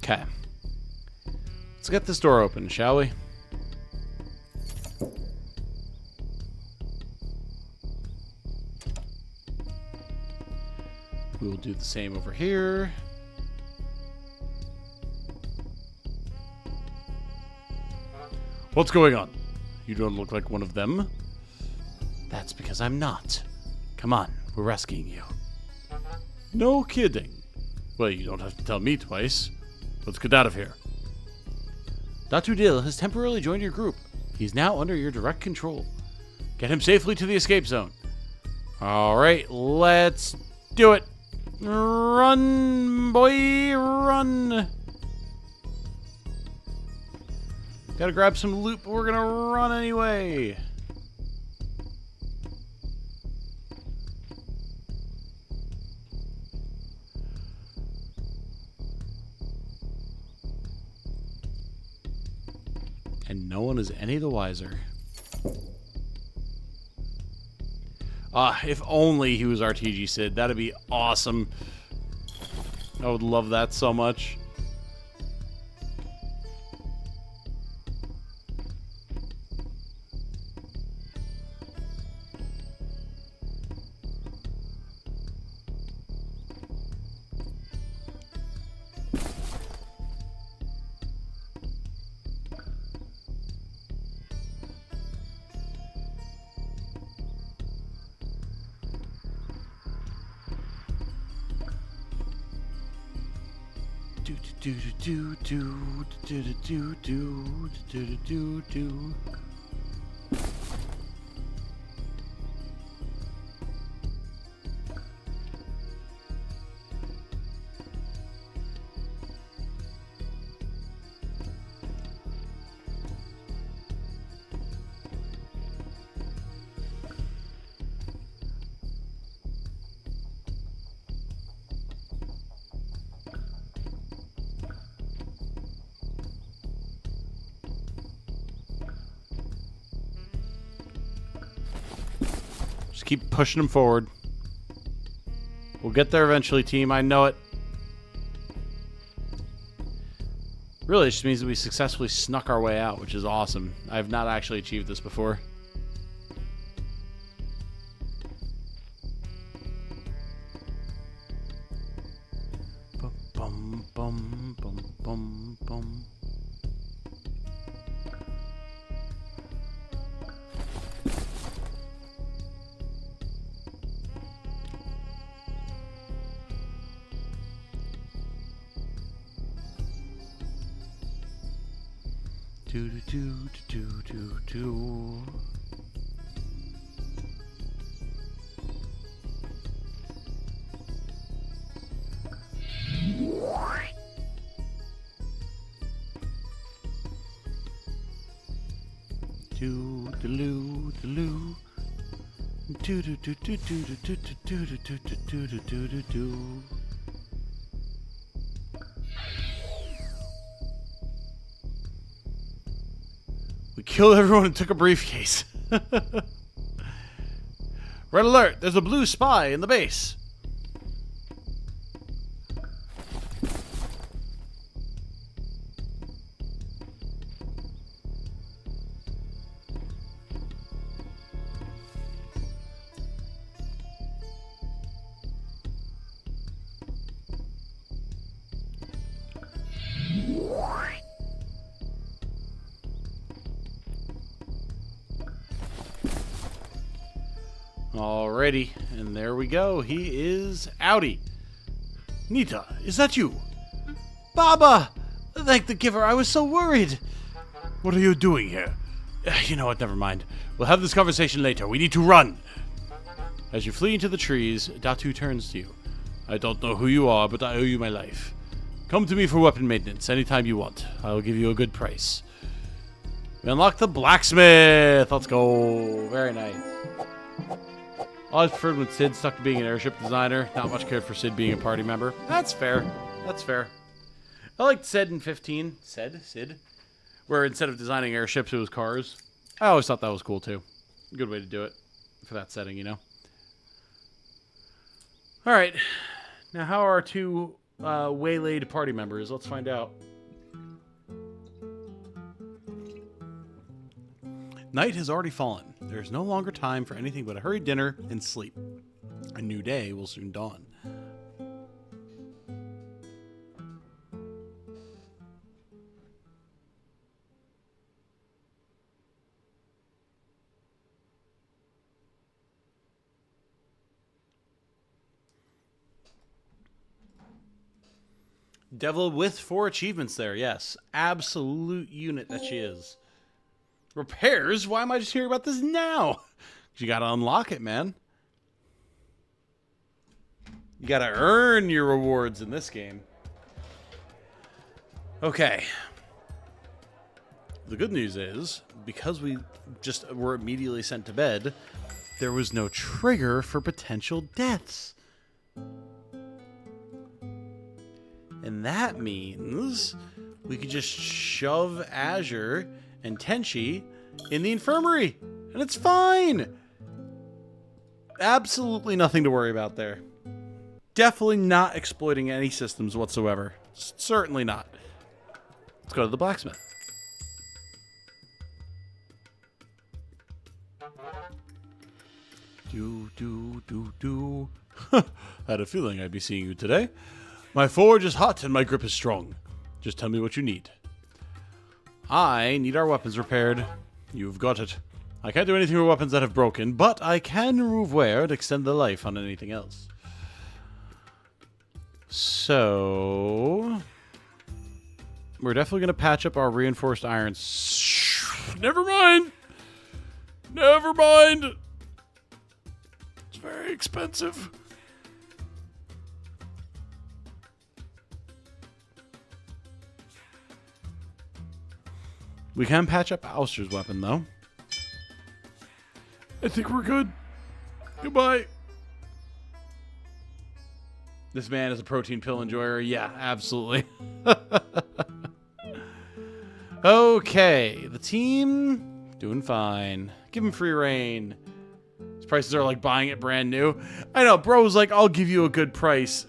Speaker 1: Okay. Let's get this door open, shall we? We will do the same over here. What's going on? You don't look like one of them. That's because I'm not. Come on, we're rescuing you. No kidding. Well, you don't have to tell me twice. Let's get out of here. Datu Dil has temporarily joined your group. He's now under your direct control. Get him safely to the escape zone. Alright, let's do it. Run, boy, run. Gotta grab some loot, but we're gonna run anyway. And no one is any the wiser. If only he was RTG Sid. That'd be awesome. I would love that so much. Just keep pushing them forward. We'll get there eventually, team. I know it. Really, it just means that we successfully snuck our way out, which is awesome. I have not actually achieved this before. Bum, bum, bum, bum, bum. Do do do do do do. Do do do do do do do do do do do do do do do. We killed everyone and took a briefcase. Red alert! There's a blue spy in the base. Alrighty, and there we go. He is outie. Nita, is that you? Baba! Thank the giver, I was so worried. What are you doing here? You know what, never mind. We'll have this conversation later. We need to run. As you flee into the trees, Datu turns to you. I don't know who you are, but I owe you my life. Come to me for weapon maintenance anytime you want. I will give you a good price. We unlock the Blacksmith. Let's go. Very nice. Always preferred when Sid stuck to being an airship designer. Not much cared for Sid being a party member. That's fair. That's fair. I liked Sid in 15. Sid? Where instead of designing airships, it was cars. I always thought that was cool, too. Good way to do it for that setting, you know? Alright. Now, how are our two waylaid party members? Let's find out. Night has already fallen. There is no longer time for anything but a hurried dinner and sleep. A new day will soon dawn. Devil with 4 achievements there, yes. Absolute unit that she is. Repairs? Why am I just hearing about this now? You gotta unlock it, man. You gotta earn your rewards in this game. Okay. The good news is, because we just were immediately sent to bed, there was no trigger for potential deaths. And that means we could just shove Azure and Tenchi in the infirmary, and it's fine. Absolutely nothing to worry about there. Definitely not exploiting any systems whatsoever. Certainly not. Let's go to the blacksmith. Do. I had a feeling I'd be seeing you today. My forge is hot and my grip is strong. Just tell me what you need. I need our weapons repaired. You've got it. I can't do anything with weapons that have broken, but I can remove wear and extend the life on anything else. So, We're definitely going to patch up our reinforced iron. Never mind. Never mind. It's very expensive. We can patch up Alistair's weapon, though. I think we're good. Goodbye. This man is a protein pill enjoyer. Yeah, absolutely. Okay, the team doing fine. Give him free reign. His prices are like buying it brand new. I know, bro's like, I'll give you a good price.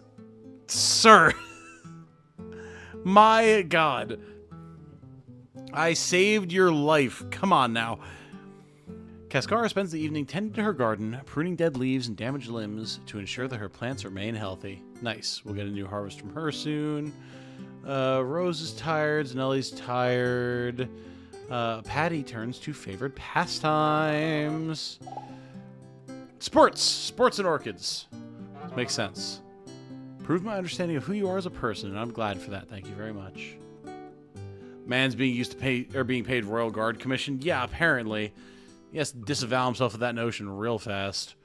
Speaker 1: Sir. My God. I saved your life. Come on now. Cascara spends the evening tending to her garden, pruning dead leaves and damaged limbs to ensure that her plants remain healthy. Nice. We'll get a new harvest from her soon. Rose is tired. Zanelli's tired. Patty turns to favored pastimes. Sports. Sports and orchids. Makes sense. Proved my understanding of who you are as a person, and I'm glad for that. Thank you very much. Man's being used to pay or being paid Royal Guard commission. Yeah, apparently. He has to disavow himself of that notion real fast.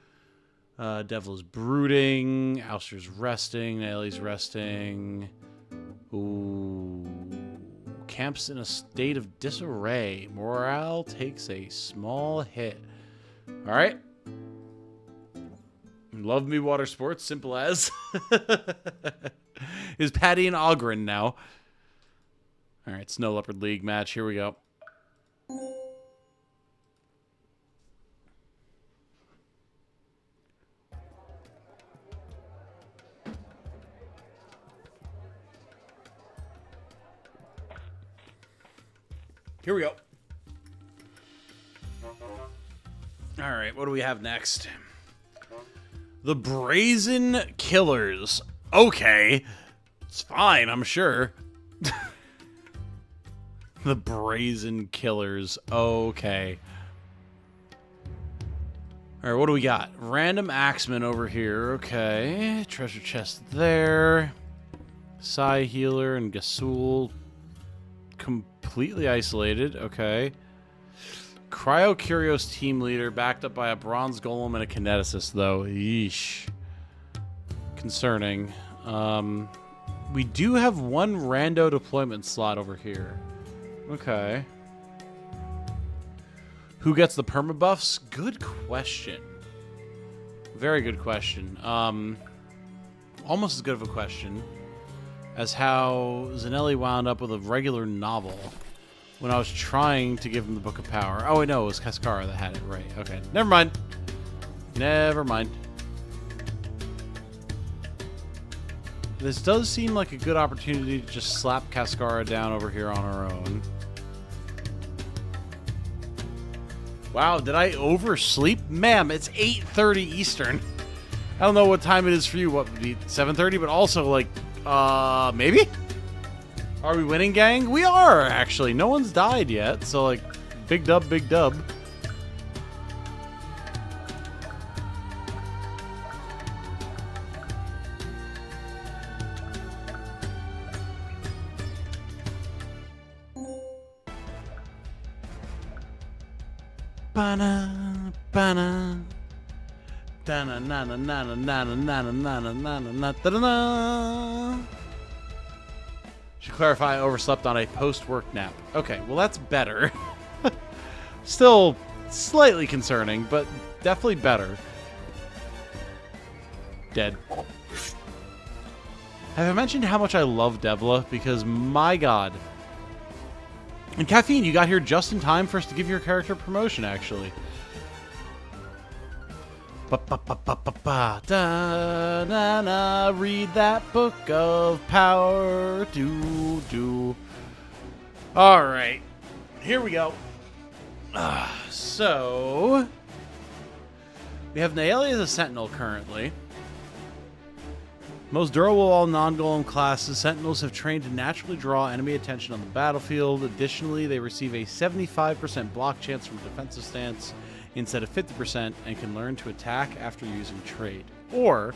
Speaker 1: Devil is brooding. Alistair's resting. Nailie's resting. Ooh. Camp's in a state of disarray. Morale takes a small hit. All right. Love me water sports. Simple as. Is Patty and Ogren now. All right. Snow Leopard League match. Here we go. Here we go. All right, what do we have next? The Brazen Killers. Okay. It's fine, I'm sure. The Brazen Killers. Okay. All right, what do we got? Random Axeman over here. Okay. Treasure chest there. Psy Healer and Gasul. Completely isolated. Okay. Cryo Curios team leader backed up by a bronze golem and a kineticist, though. Yeesh. Concerning. We do have one rando deployment slot over here. Okay. Who gets the perma buffs? Good question. Very good question. Almost as good of a question as how Zanelli wound up with a regular novel when I was trying to give him the Book of Power. Oh, wait, no, it was Cascara that had it, right. Okay, never mind. Never mind. This does seem like a good opportunity to just slap Cascara down over here on her own. Wow, did I oversleep? Ma'am, it's 8:30 Eastern. I don't know what time it is for you. What would be 7:30? But also, like, maybe? Are we winning, gang? We are, actually. No one's died yet, so, like, big dub, big dub. Ba-na, ba-na. Da-na-na-na-na-na-na-na-na-na-na-na-na-na-na. Should clarify I overslept on a post-work nap. Okay, well that's better. Still slightly concerning, but definitely better. Dead. Have I mentioned how much I love Devla? Because my god. And Caffeine, you got here just in time for us to give your character promotion, actually. Da-na-na, read that Book of Power. Do. Alright. Here we go. So we have Naeli as a Sentinel currently. Most durable of all non-golem classes, Sentinels have trained to naturally draw enemy attention on the battlefield. Additionally, they receive a 75% block chance from a defensive stance instead of 50%, and can learn to attack after using trade. Or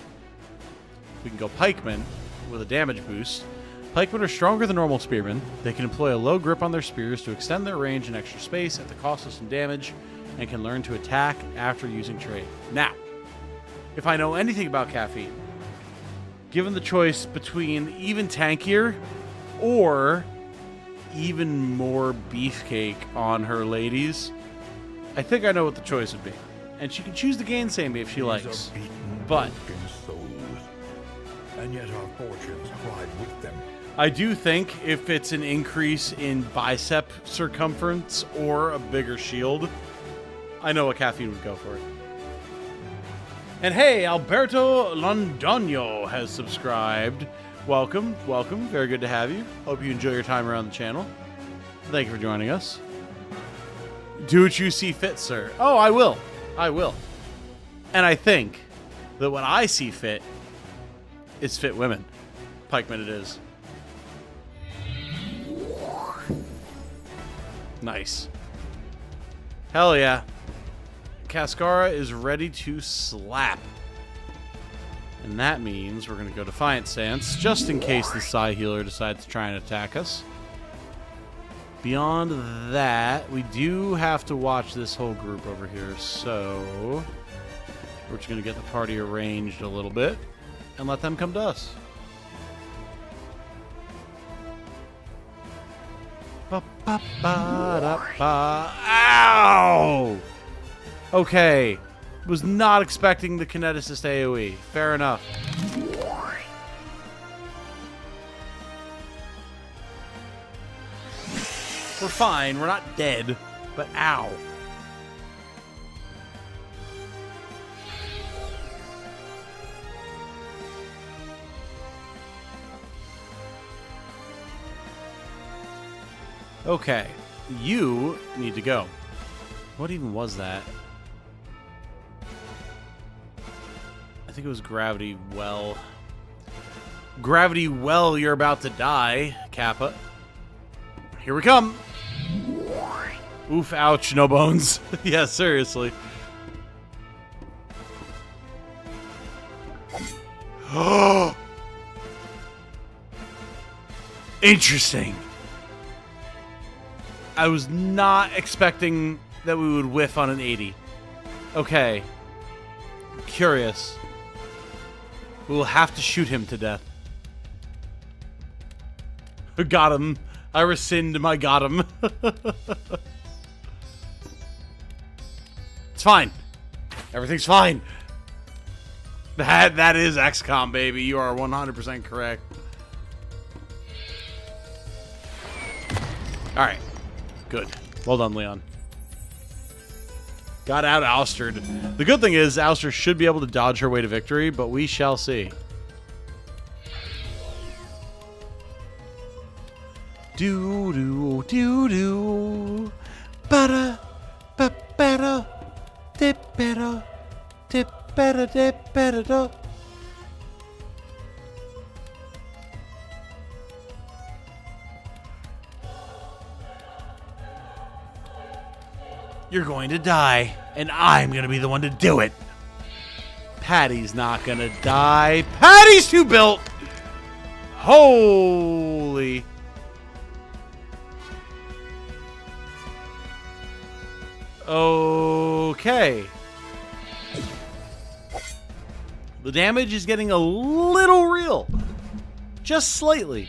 Speaker 1: we can go Pikeman with a damage boost. Pikemen are stronger than normal spearmen. They can employ a low grip on their spears to extend their range and extra space at the cost of some damage, and can learn to attack after using trade. Now, if I know anything about caffeine, given the choice between even tankier or even more beefcake on her ladies, I think I know what the choice would be. And she can choose to gainsay me if she likes. But
Speaker 2: and yet our fortunes cried with them.
Speaker 1: I do think if it's an increase in bicep circumference or a bigger shield, I know what caffeine would go for it. And hey, Alberto Londoño has subscribed. Welcome, welcome. Very good to have you. Hope you enjoy your time around the channel. Thank you for joining us. Do what you see fit, sir. Oh, I will. I will. And I think that what I see fit is fit women. Pikeman it is. Nice. Hell yeah. Cascara is ready to slap. And that means we're going to go Defiant Stance, just in case the Psy Healer decides to try and attack us. Beyond that, we do have to watch this whole group over here, so we're just going to get the party arranged a little bit and let them come to us. Ow! Okay. Was not expecting the Kineticist AoE. Fair enough. We're fine. We're not dead. But ow. Okay. You need to go. What even was that? I think it was Gravity Well. Gravity Well, you're about to die, Kappa. Here we come. Oof, ouch, no bones. Yeah, seriously. Interesting. I was not expecting that we would whiff on an 80. Okay. Curious. We will have to shoot him to death. Got him. I rescind my got him. It's fine. Everything's fine. That is XCOM, baby. You are 100% correct. Alright. Good. Well done, Leon. Got out ousted. The good thing is, Ouster should be able to dodge her way to victory, but we shall see. Do do do do. Better, better, dip better, dip better, dip better. You're going to die, and I'm going to be the one to do it. Patty's not going to die. Patty's too built. Holy. Okay. The damage is getting a little real. Just slightly.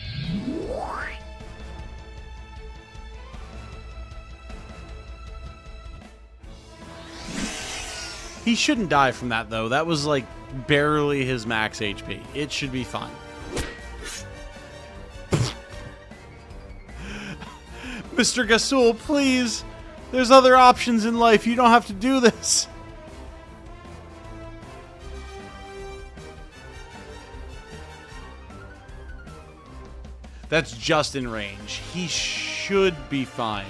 Speaker 1: He shouldn't die from that, though. That was, like, barely his max HP. It should be fine. Mr. Gasul, please. There's other options in life. You don't have to do this. That's just in range. He should be fine.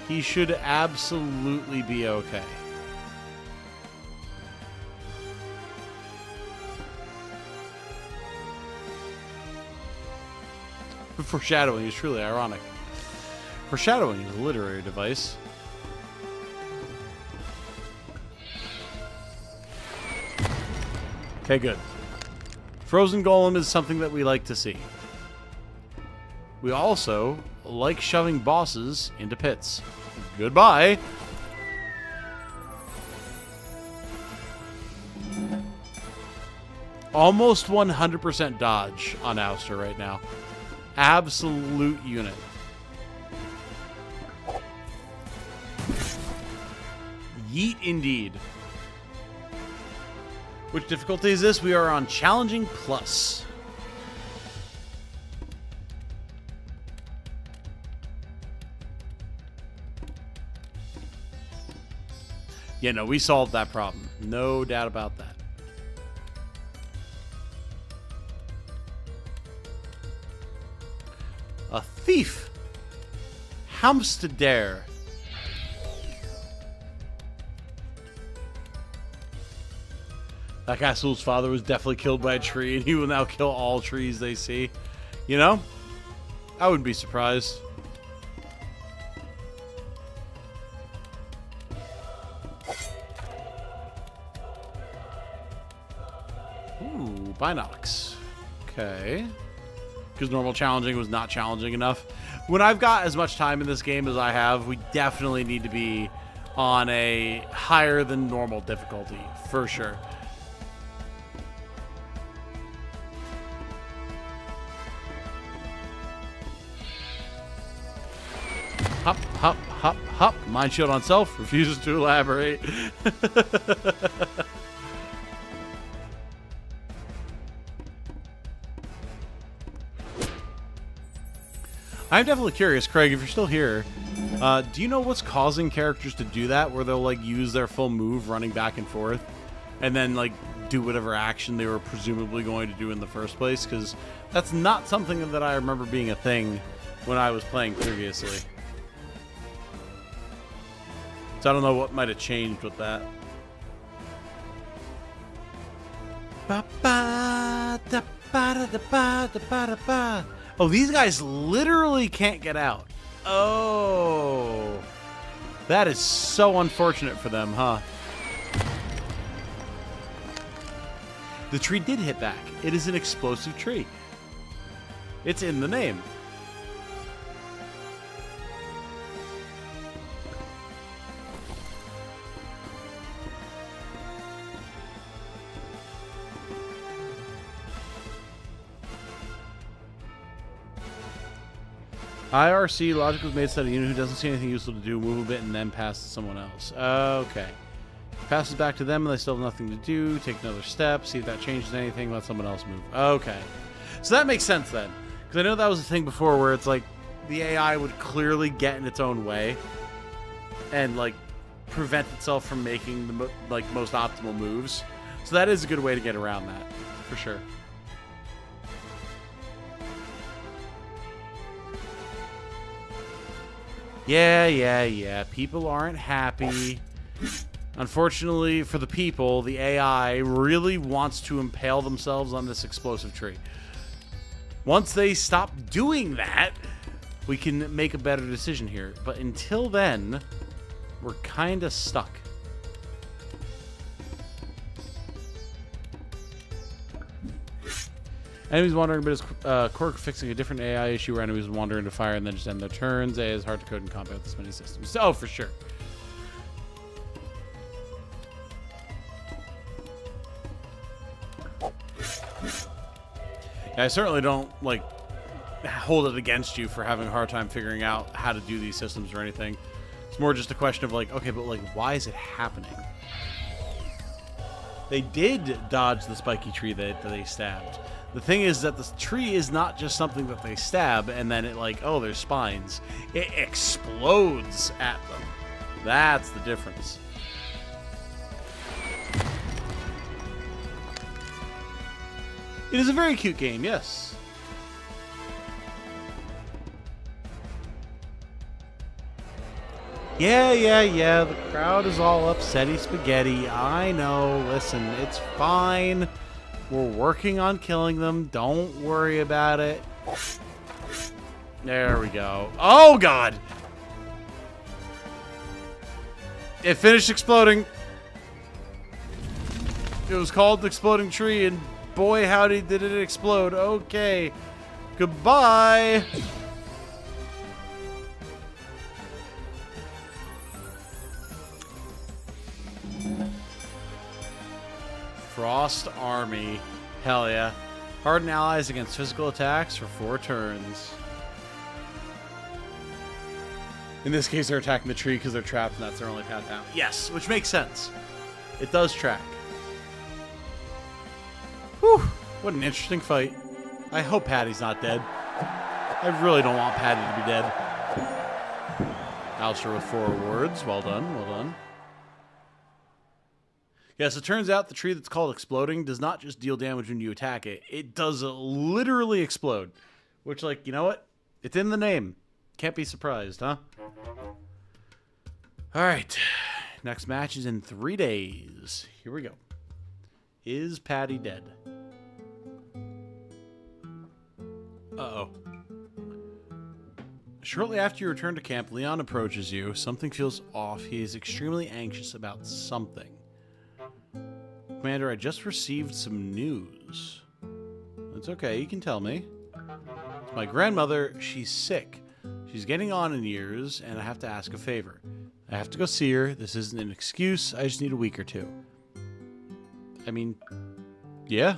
Speaker 1: He should absolutely be okay. Foreshadowing is truly ironic. Foreshadowing is a literary device. Okay, good. Frozen Golem is something that we like to see. We also like shoving bosses into pits. Goodbye. Almost 100% dodge on Ouster right now. Absolute unit. Yeet indeed. Which difficulty is this? We are on Challenging Plus. Yeah, no, we solved that problem. No doubt about that. A thief. Hamsterdare. That castle's father was definitely killed by a tree, and he will now kill all trees they see. You know? I wouldn't be surprised. Ooh, Binox. Okay. Because normal challenging was not challenging enough. When I've got as much time in this game as I have, we definitely need to be on a higher than normal difficulty, for sure. Hop, hop, hop, hop. Mind shield on self. Refuses to elaborate. I'm definitely curious, Craig, if you're still here, do you know what's causing characters to do that, where they'll, like, use their full move running back and forth, and then, like, do whatever action they were presumably going to do in the first place? Because that's not something that I remember being a thing when I was playing previously. So I don't know what might have changed with that. Oh, these guys literally can't get out. Oh. That is so unfortunate for them, huh? The tree did hit back. It is an explosive tree. It's in the name. IRC, logic was made so that a unit who doesn't see anything useful to do, move a bit and then pass to someone else. Okay. Passes back to them and they still have nothing to do. Take another step, see if that changes anything, let someone else move. Okay. So that makes sense then. Because I know that was a thing before where it's like the AI would clearly get in its own way and like prevent itself from making the most optimal moves. So that is a good way to get around that, for sure. Yeah. People aren't happy. Unfortunately for the people, the AI really wants to impale themselves on this explosive tree. Once they stop doing that, we can make a better decision here. But until then, we're kind of stuck. Enemies wandering, but is Cork fixing a different AI issue where enemies wander into fire and then just end their turns? AI is hard to code and combat with this many systems. Oh, for sure. Yeah, I certainly don't, like, hold it against you for having a hard time figuring out how to do these systems or anything. It's more just a question of, like, okay, but, like, why is it happening? They did dodge the spiky tree that they stabbed. The thing is that the tree is not just something that they stab and then it like, oh, there's spines. It explodes at them. That's the difference. It is a very cute game, yes. Yeah. The crowd is all upsetty spaghetti. I know. Listen, it's fine. We're working on killing them. Don't worry about it. There we go. Oh, God! It finished exploding. It was called Exploding Tree, and boy howdy did it explode. Okay. Goodbye. Frost Army. Hell yeah. Harden allies against physical attacks for 4 turns. In this case, they're attacking the tree because they're trapped and that's their only path out. Yes, which makes sense. It does track. Whew. What an interesting fight. I hope Patty's not dead. I really don't want Patty to be dead. Alistair with 4 awards. Well done, well done. Yes, it turns out the tree that's called Exploding does not just deal damage when you attack it. It does literally explode. Which, like, you know what? It's in the name. Can't be surprised, huh? Alright. Next match is in 3 days. Here we go. Is Patty dead? Uh-oh. Shortly after you return to camp, Leon approaches you. Something feels off. He is extremely anxious about something. Commander, I just received some news. It's okay, you can tell me. It's my grandmother, she's sick. She's getting on in years, and I have to ask a favor. I have to go see her. This isn't an excuse. I just need a week or 2. I mean, yeah.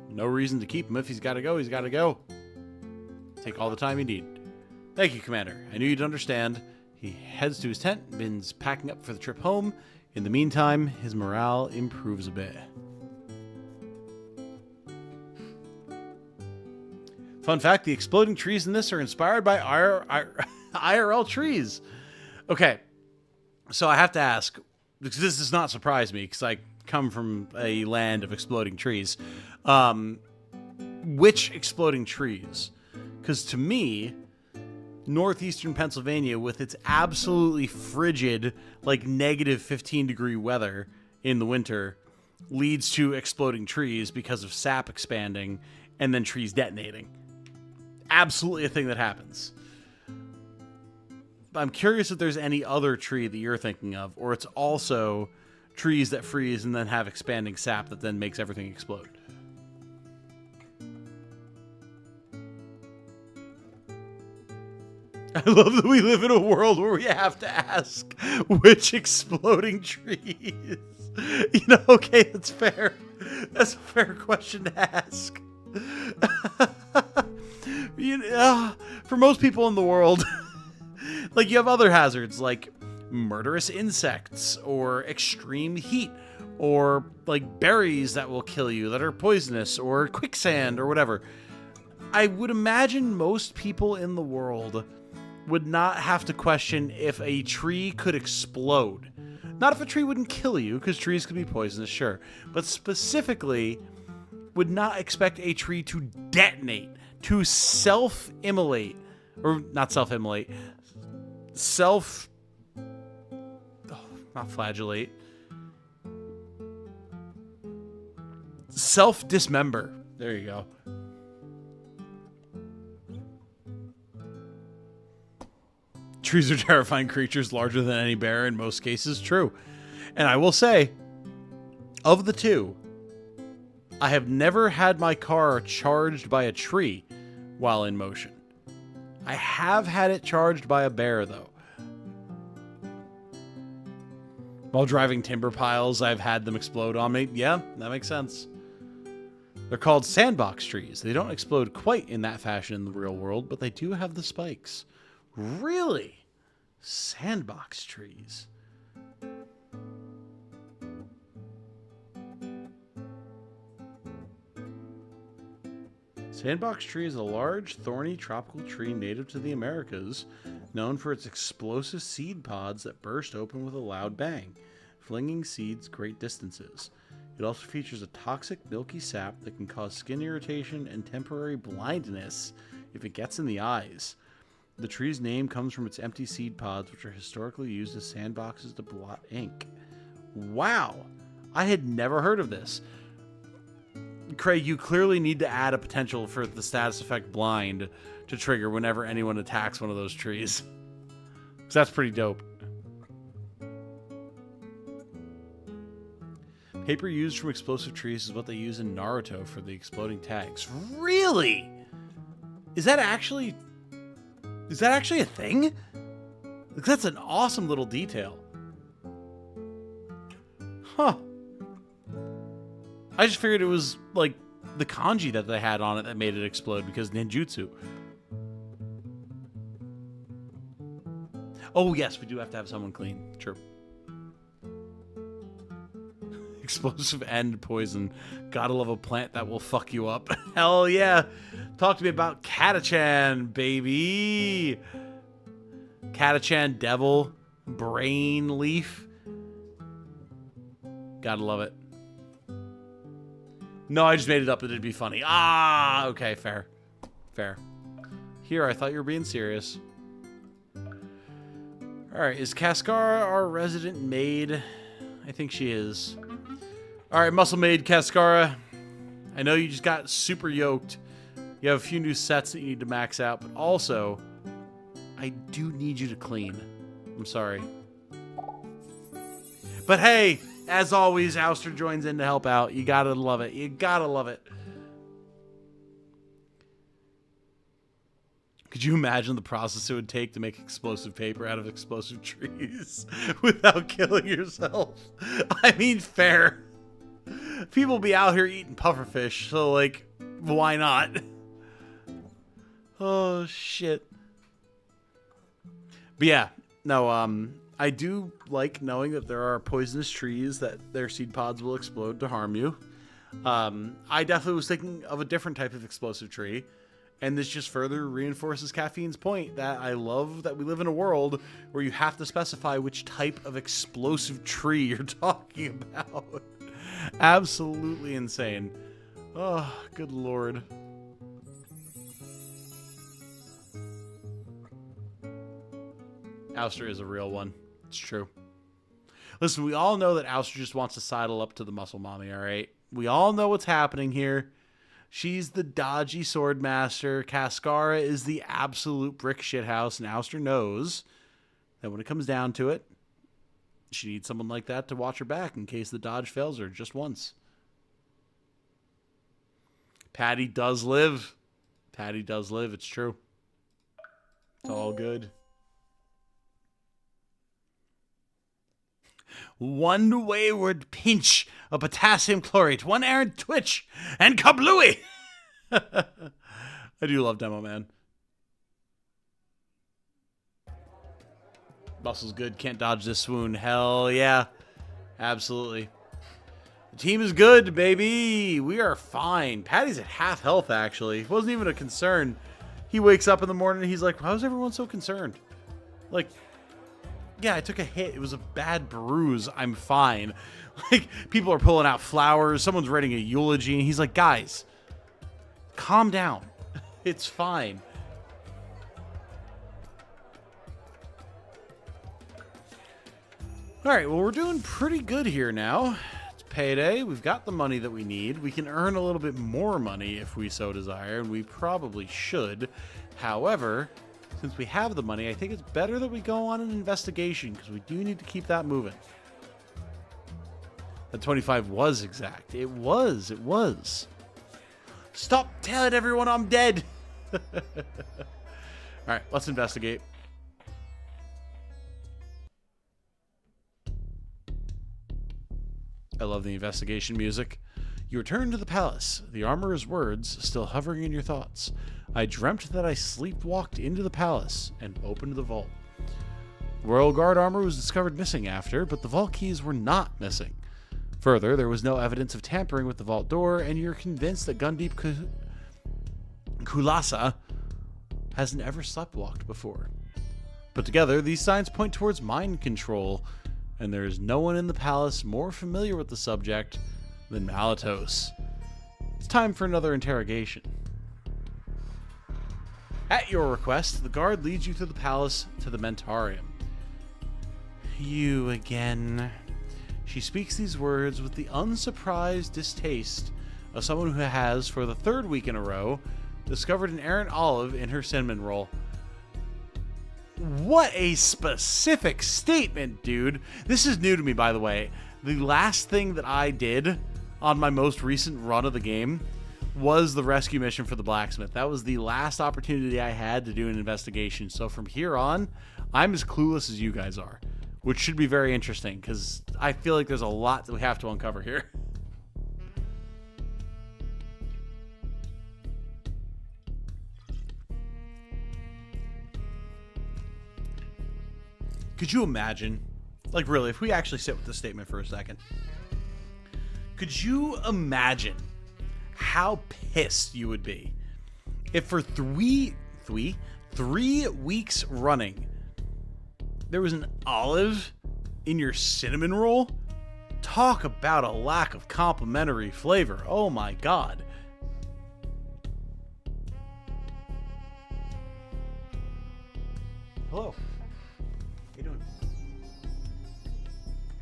Speaker 1: No reason to keep him. If he's got to go, he's got to go. Take all the time you need. Thank you, Commander. I knew you'd understand. He heads to his tent, begins packing up for the trip home. In the meantime, his morale improves a bit. Fun fact, the exploding trees in this are inspired by IRL trees. Okay, so I have to ask, because this does not surprise me, because I come from a land of exploding trees. Which exploding trees? Because to me, northeastern Pennsylvania, with its absolutely frigid, like negative 15-degree weather in the winter, leads to exploding trees because of sap expanding and then trees detonating. Absolutely a thing that happens. I'm curious if there's any other tree that you're thinking of, or it's also trees that freeze and then have expanding sap that then makes everything explode. I love that we live in a world where we have to ask which exploding trees. You know, okay, that's fair. That's a fair question to ask. For most people in the world, like, you have other hazards like murderous insects or extreme heat or like berries that will kill you that are poisonous or quicksand or whatever. I would imagine most people in the world would not have to question if a tree could explode. Not if a tree wouldn't kill you, because trees could be poisonous, sure. But specifically, would not expect a tree to detonate, to self-immolate, or not self-immolate, not flagellate, self-dismember. There you go. Trees are terrifying creatures, larger than any bear in most cases. True. And I will say, of the two, I have never had my car charged by a tree while in motion. I have had it charged by a bear, though. While driving timber piles, I've had them explode on me. Yeah, that makes sense. They're called sandbox trees. They don't explode quite in that fashion in the real world, but they do have the spikes. Really? Sandbox trees. Sandbox tree is a large, thorny, tropical tree native to the Americas, known for its explosive seed pods that burst open with a loud bang, flinging seeds great distances. It also features a toxic, milky sap that can cause skin irritation and temporary blindness if it gets in the eyes. The tree's name comes from its empty seed pods, which are historically used as sandboxes to blot ink. Wow! I had never heard of this. Craig, you clearly need to add a potential for the status effect blind to trigger whenever anyone attacks one of those trees. Because that's pretty dope. Paper used from explosive trees is what they use in Naruto for the exploding tags. Really? Is that actually a thing? Like, that's an awesome little detail. Huh. I just figured it was like the kanji that they had on it that made it explode because ninjutsu. Oh yes, we do have to have someone clean. True. Explosive and poison. Gotta love a plant that will fuck you up. Hell yeah. Talk to me about Katachan, baby. Katachan, devil, brain leaf. Gotta love it. No, I just made it up. It'd be funny. Ah, okay, fair. Fair. Here, I thought you were being serious. Alright, is Cascara our resident maid? I think she is. Alright, muscle maid Cascara. I know you just got super yoked. You have a few new sets that you need to max out, but also, I do need you to clean. I'm sorry. But hey, as always, Ouster joins in to help out. You gotta love it. You gotta love it. Could you imagine the process it would take to make explosive paper out of explosive trees without killing yourself? I mean, fair. People be out here eating pufferfish, so, like, why not? Oh, shit. But yeah, no, I do like knowing that there are poisonous trees that their seed pods will explode to harm you. I definitely was thinking of a different type of explosive tree. And this just further reinforces Caffeine's point that I love that we live in a world where you have to specify which type of explosive tree you're talking about. Absolutely insane. Oh, good lord. Ouster is a real one. It's true. Listen, we all know that Ouster just wants to sidle up to the muscle mommy, alright? We all know what's happening here. She's the dodgy sword master. Cascara is the absolute brick shithouse, and Ouster knows that when it comes down to it, she needs someone like that to watch her back in case the dodge fails her just once. Patty does live. Patty does live. It's true. It's all good. One wayward pinch of potassium chlorate, one errant twitch, and kablooey! I do love Demo Man. Muscle's good, can't dodge this swoon. Hell yeah. Absolutely. The team is good, baby. We are fine. Patty's at half health, actually. It wasn't even a concern. He wakes up in the morning and he's like, why is everyone so concerned? Like, yeah, I took a hit. It was a bad bruise. I'm fine. Like, people are pulling out flowers. Someone's writing a eulogy. And he's like, guys, calm down. It's fine. All right, well, we're doing pretty good here now. It's payday. We've got the money that we need. We can earn a little bit more money if we so desire, and we probably should. However, since we have the money, I think it's better that we go on an investigation because we do need to keep that moving. That 25 was exact. It was. It was. Stop telling everyone I'm dead. All right, let's investigate. I love the investigation music. You return to the palace, the armorer's words still hovering in your thoughts. I dreamt that I sleepwalked into the palace and opened the vault. Royal Guard armor was discovered missing after, but the vault keys were not missing. Further, there was no evidence of tampering with the vault door, and you're convinced that Gundeep Kulasa hasn't ever sleptwalked before. Put together, these signs point towards mind control, and there is no one in the palace more familiar with the subject than Malatos. It's time for another interrogation. At your request, the guard leads you through the palace to the Mentarium. You again. She speaks these words with the unsurprised distaste of someone who has, for the third week in a row, discovered an errant olive in her cinnamon roll. What a specific statement, dude. This is new to me, by the way. The last thing that I did on my most recent run of the game was the rescue mission for the Blacksmith. That was the last opportunity I had to do an investigation. So from here on, I'm as clueless as you guys are, which should be very interesting because I feel like there's a lot that we have to uncover here. Could you imagine, like really, if we actually sit with this statement for a second, could you imagine how pissed you would be if for three weeks running there was an olive in your cinnamon roll? Talk about a lack of complimentary flavor. Oh my God. Hello. How you doing?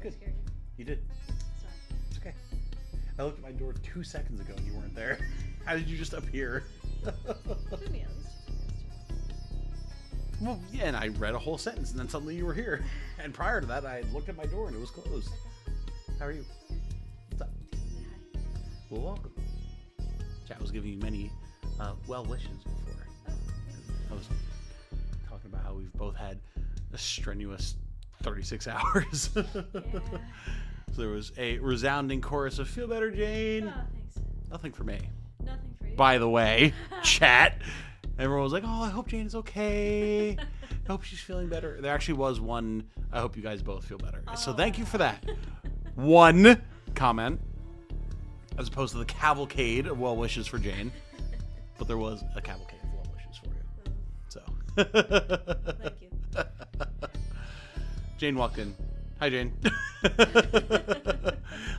Speaker 1: Good. You did.
Speaker 3: Sorry.
Speaker 1: It's okay. I looked at my door 2 seconds ago and you weren't there. How did you just appear?
Speaker 3: Should be at least.
Speaker 1: Well, yeah, and I read a whole sentence and then suddenly you were here. And prior to that, I had looked at my door and it was closed. How are you? What's up?
Speaker 3: Hi.
Speaker 1: Well, welcome. Chat was giving you many well wishes before. I was talking about how we've both had a strenuous 36 hours.
Speaker 3: Yeah.
Speaker 1: So there was a resounding chorus of "Feel better, Jane."
Speaker 3: Oh, thanks.
Speaker 1: Nothing for me.
Speaker 3: Nothing for you.
Speaker 1: By the way, chat. Everyone was like, "Oh, I hope Jane is okay. I hope she's feeling better." There actually was one. I hope you guys both feel better. So thank you for that. One comment, as opposed to the cavalcade of well wishes for Jane, but there was a cavalcade of well wishes for you. So.
Speaker 3: Thank you.
Speaker 1: Jane walked in. Hi, Jane.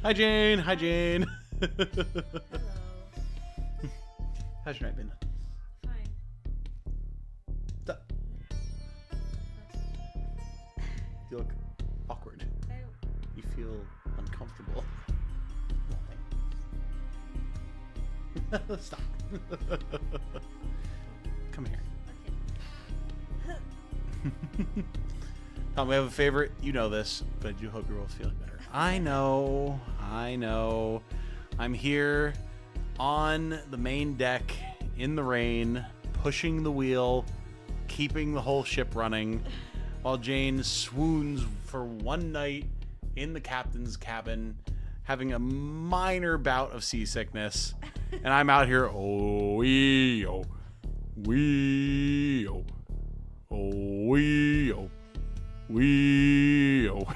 Speaker 1: Hi, Jane. Hi, Jane.
Speaker 3: Hello.
Speaker 1: How's your night been?
Speaker 3: Fine.
Speaker 1: You look awkward. You feel uncomfortable. Stop. Come here.
Speaker 3: Okay.
Speaker 1: Tom, we have a favorite. You know this, but I do hope you're both feeling better. I know. I'm here on the main deck in the rain, pushing the wheel, keeping the whole ship running, while Jane swoons for one night in the captain's cabin, having a minor bout of seasickness. And I'm out here, oh, wee, oh, wee, oh, oh, wee, oh.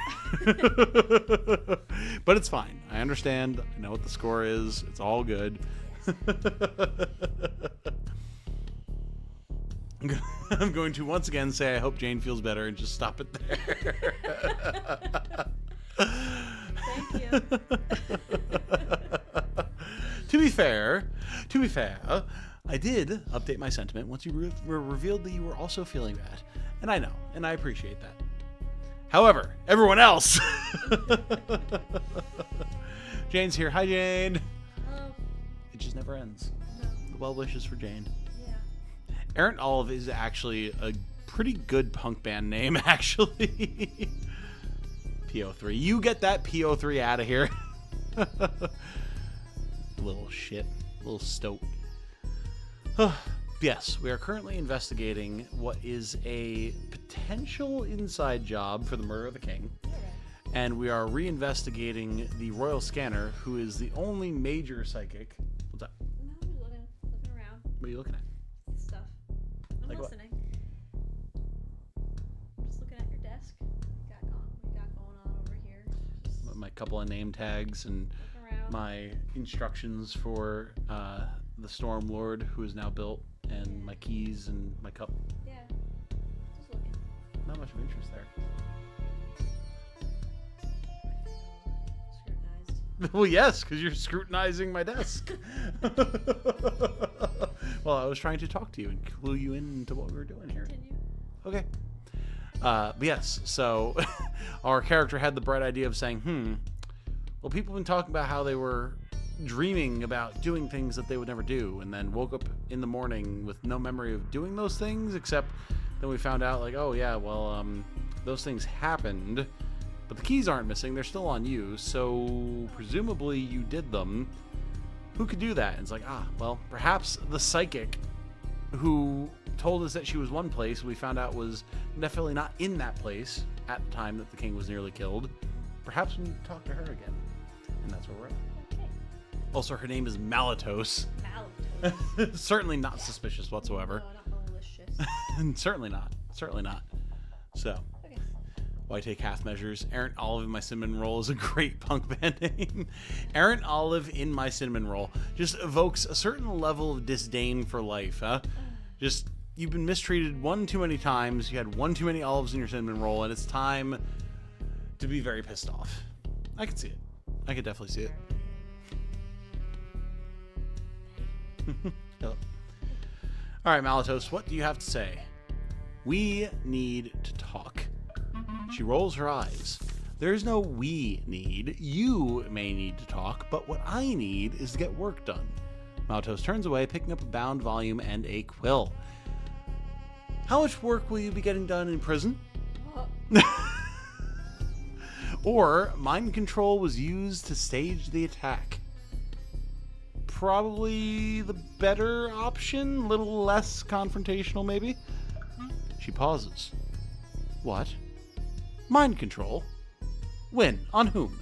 Speaker 1: But it's fine. I understand. I know what the score is. It's all good. I'm going to once again say I hope Jane feels better and just stop it there.
Speaker 3: Thank you.
Speaker 1: To be fair, I did update my sentiment once you revealed that you were also feeling bad. And I know, and I appreciate that. However, everyone else. Jane's here. Hi, Jane.
Speaker 3: Hello.
Speaker 1: It just never ends.
Speaker 3: No.
Speaker 1: Well wishes for Jane.
Speaker 3: Yeah.
Speaker 1: Errant Olive is actually a pretty good punk band name, actually. PO3. You get that PO3 out of here. Little shit. Little stoat. Yes, we are currently investigating what is a potential inside job for the murder of the king. And we are reinvestigating the royal scanner, who is the only major psychic. What's up?
Speaker 3: No, I'm looking around.
Speaker 1: What are you looking at?
Speaker 3: Stuff. I'm
Speaker 1: Like what?
Speaker 3: listening. I'm just looking at your desk. What you got going on over here? Just
Speaker 1: My couple of name tags and
Speaker 3: looking around.
Speaker 1: my instructions for the Storm Lord, who is now built, and my keys and my cup.
Speaker 3: Yeah. Just looking.
Speaker 1: Not much of interest there.
Speaker 3: Scrutinized.
Speaker 1: Well, yes, because you're scrutinizing my desk. Well, I was trying to talk to you and clue you into what we were doing here.
Speaker 3: Continue.
Speaker 1: Okay. But yes, so our character had the bright idea of saying, well, people have been talking about how they were dreaming about doing things that they would never do, and then woke up in the morning with no memory of doing those things, except then we found out, like, oh yeah, well, those things happened, But the keys aren't missing. They're still on you. So presumably you did them. Who could do that? And it's like, well, perhaps the psychic who told us that she was one place, we found out was definitely not in that place at the time that the king was nearly killed. Perhaps we need to talk to her again. And that's where we're at.
Speaker 3: Okay.
Speaker 1: Also, her name is Malatos.
Speaker 3: Malatos.
Speaker 1: Certainly not suspicious whatsoever.
Speaker 3: No, not malicious.
Speaker 1: Certainly not. Certainly not. So,
Speaker 3: Okay.
Speaker 1: why take half measures? Errant Olive in my cinnamon roll is a great punk band name. Errant Olive in my cinnamon roll just evokes a certain level of disdain for life, huh? Just, you've been mistreated one too many times, you had one too many olives in your cinnamon roll, and it's time to be very pissed off. I can see it. I could definitely see it. Hello. All right, Malatos, what do you have to say? We need to talk. She rolls her eyes. There's no we need. You may need to talk, but what I need is to get work done. Malatos turns away, picking up a bound volume and a quill. How much work will you be getting done in prison? Or mind control was used to stage the attack. Probably the better option, a little less confrontational maybe. She pauses. What? Mind control? When? On whom?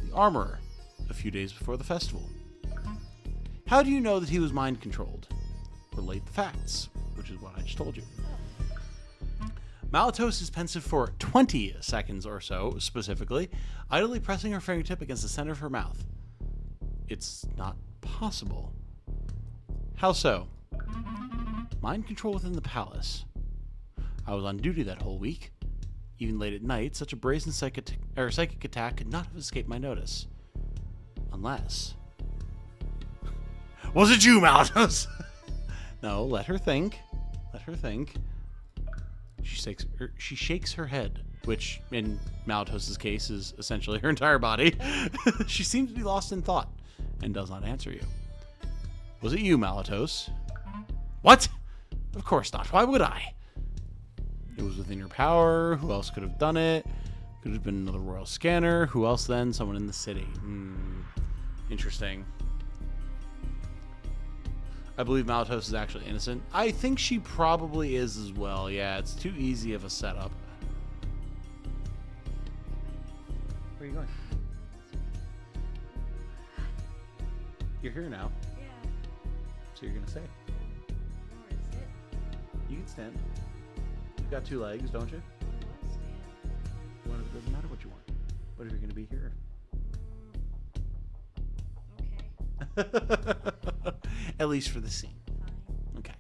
Speaker 1: The armorer, a few days before the festival. How do you know that he was mind controlled? Relate the facts, which is what I just told you. Malatos is pensive for 20 seconds or so, specifically, idly pressing her fingertip against the center of her mouth. It's not possible. How so? Mind control within the palace. I was on duty that whole week. Even late at night, such a brazen psychic attack could not have escaped my notice. Unless... Was it you, Malatos? No, let her think. Let her think. She shakes her head, which in Malatos' case is essentially her entire body. She seems to be lost in thought and does not answer you. Was it you, Malatos? What? Of course not. Why would I? It was within your power. Who else could have done it? Could have been another royal scanner. Who else then? Someone in the city. Interesting. I believe Malatos is actually innocent. I think she probably is as well. Yeah, it's too easy of a setup. Where are you going? You're here now.
Speaker 3: Yeah.
Speaker 1: So you're going to stay.
Speaker 3: Where is it?
Speaker 1: You can stand. You've got two legs, don't you?
Speaker 3: I want to stand.
Speaker 1: It doesn't matter what you want. What if you're going to be here?
Speaker 3: Okay.
Speaker 1: At least for the scene.
Speaker 3: Fine.
Speaker 1: Okay.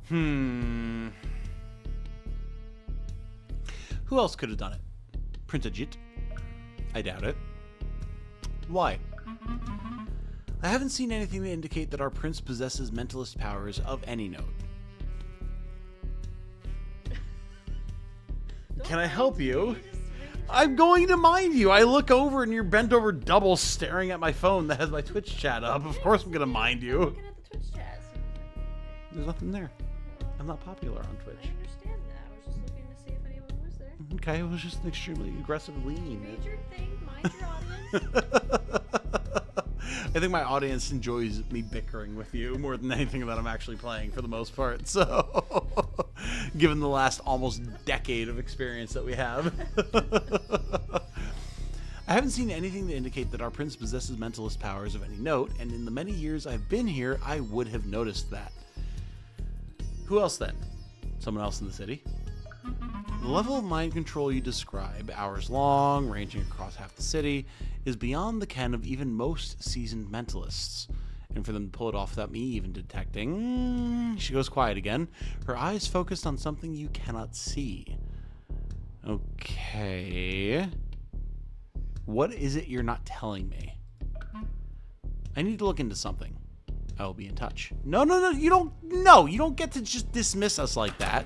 Speaker 3: Okay.
Speaker 1: Who else could have done it? Prince Ajit? I doubt it. Why? I haven't seen anything to indicate that our prince possesses mentalist powers of any note. Can I help you? I'm going to mind you. I look over and you're bent over double staring at my phone that has my Twitch chat up. Of course I'm going to mind you.
Speaker 3: Looking at the Twitch chat.
Speaker 1: There's nothing there. I'm not popular on Twitch.
Speaker 3: I understand that. I was just looking to see if anyone was there.
Speaker 1: Okay, it was just an extremely aggressive lean.
Speaker 3: Read your thing. Mind your audience.
Speaker 1: I think my audience enjoys me bickering with you more than anything that I'm actually playing for the most part. So, given the last almost decade of experience that we have. I haven't seen anything to indicate that our prince possesses mentalist powers of any note, and in the many years I've been here, I would have noticed that. Who else then? Someone else in the city? The level of mind control you describe, hours long, ranging across half the city, is beyond the ken of even most seasoned mentalists. And for them to pull it off without me even detecting... She goes quiet again, her eyes focused on something you cannot see. Okay... What is it you're not telling me? I need to look into something. I will be in touch. No, you don't get to just dismiss us like that.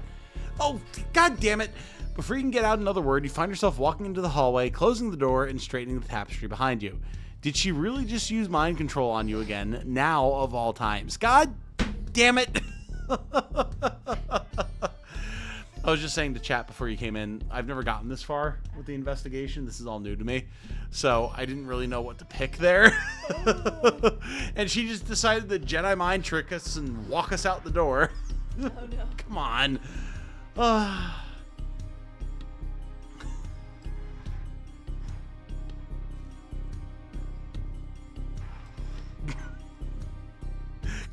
Speaker 1: Oh, god damn it. Before you can get out another word, you find yourself walking into the hallway, closing the door, and straightening the tapestry behind you. Did she really just use mind control on you again, now of all times? God damn it. I was just saying to chat before you came in, I've never gotten this far with the investigation. This is all new to me. So I didn't really know what to pick there.
Speaker 3: Oh.
Speaker 1: And she just decided to Jedi mind trick us and walk us out the door.
Speaker 3: Oh no.
Speaker 1: Come on.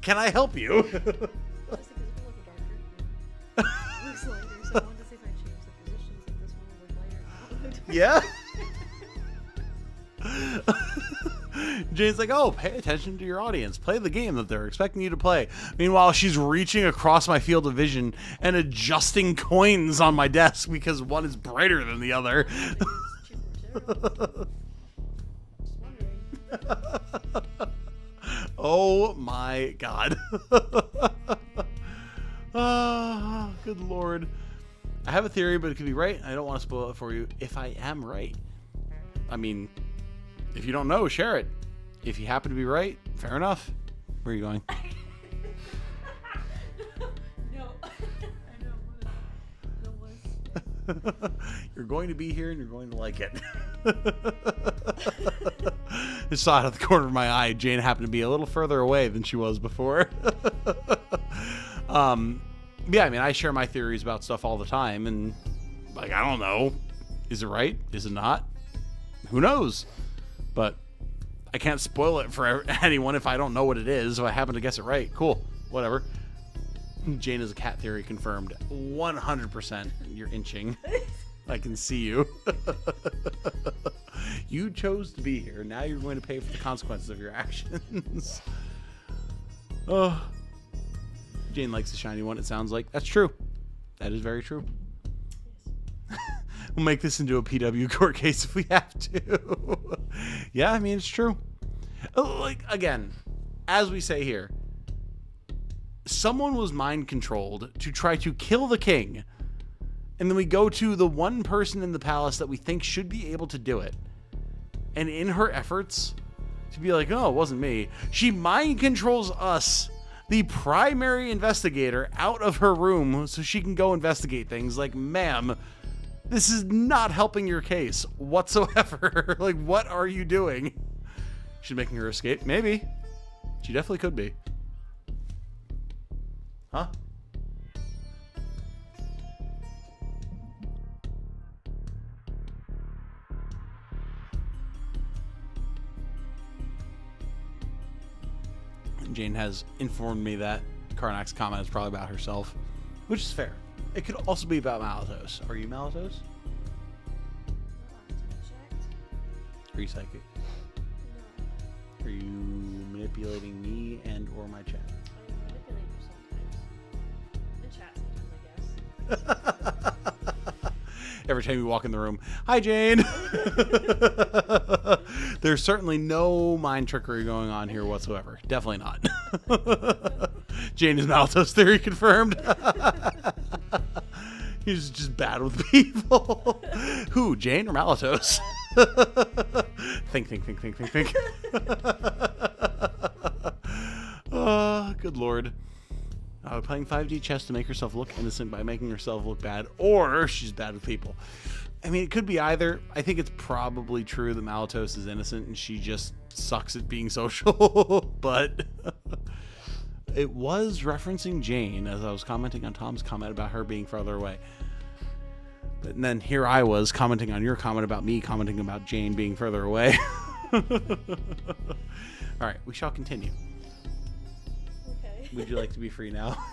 Speaker 1: Can I help you?
Speaker 3: Just because it looked darker. Looks lighter, so I wanted to see if I changed the positions if this one would look lighter.
Speaker 1: Yeah. Jane's like, oh, pay attention to your audience. Play the game that they're expecting you to play. Meanwhile, she's reaching across my field of vision and adjusting coins on my desk because one is brighter than the other.
Speaker 3: Just wondering.
Speaker 1: Oh my god. Oh, good lord. I have a theory, but it could be right. I don't want to spoil it for you if I am right. I mean, if you don't know, share it. If you happen to be right, fair enough. Where are you going?
Speaker 3: No. I know. What is
Speaker 1: You're going to be here and you're going to like it. I saw it out the corner of my eye. Jane happened to be a little further away than she was before. Yeah, I mean, I share my theories about stuff all the time, and like, I don't know. Is it right? Is it not? Who knows? But I can't spoil it for anyone if I don't know what it is, so I happen to guess it right. Cool. Whatever. Jane is a cat theory confirmed. 100%. You're inching. I can see you. You chose to be here. Now you're going to pay for the consequences of your actions. Oh. Jane likes the shiny one, it sounds like. That's true. That is very true. We'll make this into a PW court case if we have to. Yeah, I mean, it's true. Like, again, as we say here, someone was mind controlled to try to kill the king. And then we go to the one person in the palace that we think should be able to do it. And in her efforts to be like, oh, it wasn't me, she mind controls us, the primary investigator, out of her room so she can go investigate things. Like, ma'am, this is not helping your case whatsoever. Like, what are you doing? She's making her escape? Maybe. She definitely could be. Huh? Jane has informed me that Karnak's comment is probably about herself, which is fair. It could also be about Malatos. Are you Malatos? Are you psychic?
Speaker 3: No.
Speaker 1: Are you manipulating me and or my chat?
Speaker 3: I manipulate you sometimes. In chat sometimes, I guess.
Speaker 1: Every time you walk in the room, hi Jane. There's certainly no mind trickery going on here whatsoever. Definitely not. Jane is Malatos theory confirmed. He's just bad with people. Who, Jane or Malatos? Think. Oh, good lord. Playing 5D chess to make herself look innocent by making herself look bad, or she's bad with people. I mean, it could be either. I think it's probably true that Malatos is innocent and she just sucks at being social, but it was referencing Jane as I was commenting on Tom's comment about her being farther away. But then here I was commenting on your comment about me commenting about Jane being further away. All right, we shall continue.
Speaker 3: Okay.
Speaker 1: Would you like to be free now?
Speaker 3: How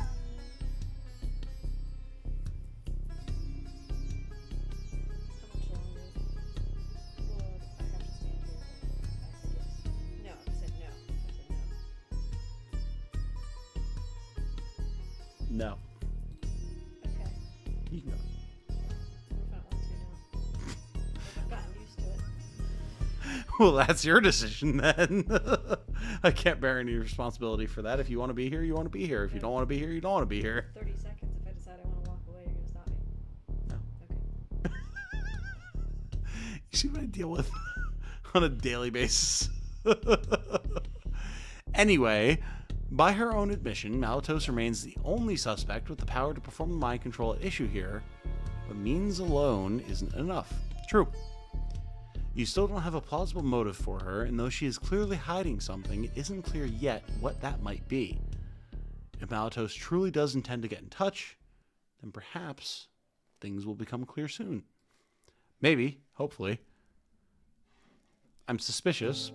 Speaker 3: much longer? Well, I have to stand here. I said no. I said no.
Speaker 1: No.
Speaker 3: Okay.
Speaker 1: You can go.
Speaker 3: What if I don't want to now? I've gotten used to it.
Speaker 1: Well, that's your decision then. I can't bear any responsibility for that. If you want to be here, you want to be here. If you don't want to be here, you don't want to be here.
Speaker 3: 30 seconds. If I decide I want to walk away, you're going to stop me.
Speaker 1: No.
Speaker 3: Okay.
Speaker 1: You see what I deal with on a daily basis. Anyway, By her own admission, Malatos remains the only suspect with the power to perform the mind control at issue here, but means alone isn't enough. True. You still don't have a plausible motive for her, and though she is clearly hiding something, it isn't clear yet what that might be. If Malatos truly does intend to get in touch, then perhaps things will become clear soon. Maybe, hopefully. I'm suspicious,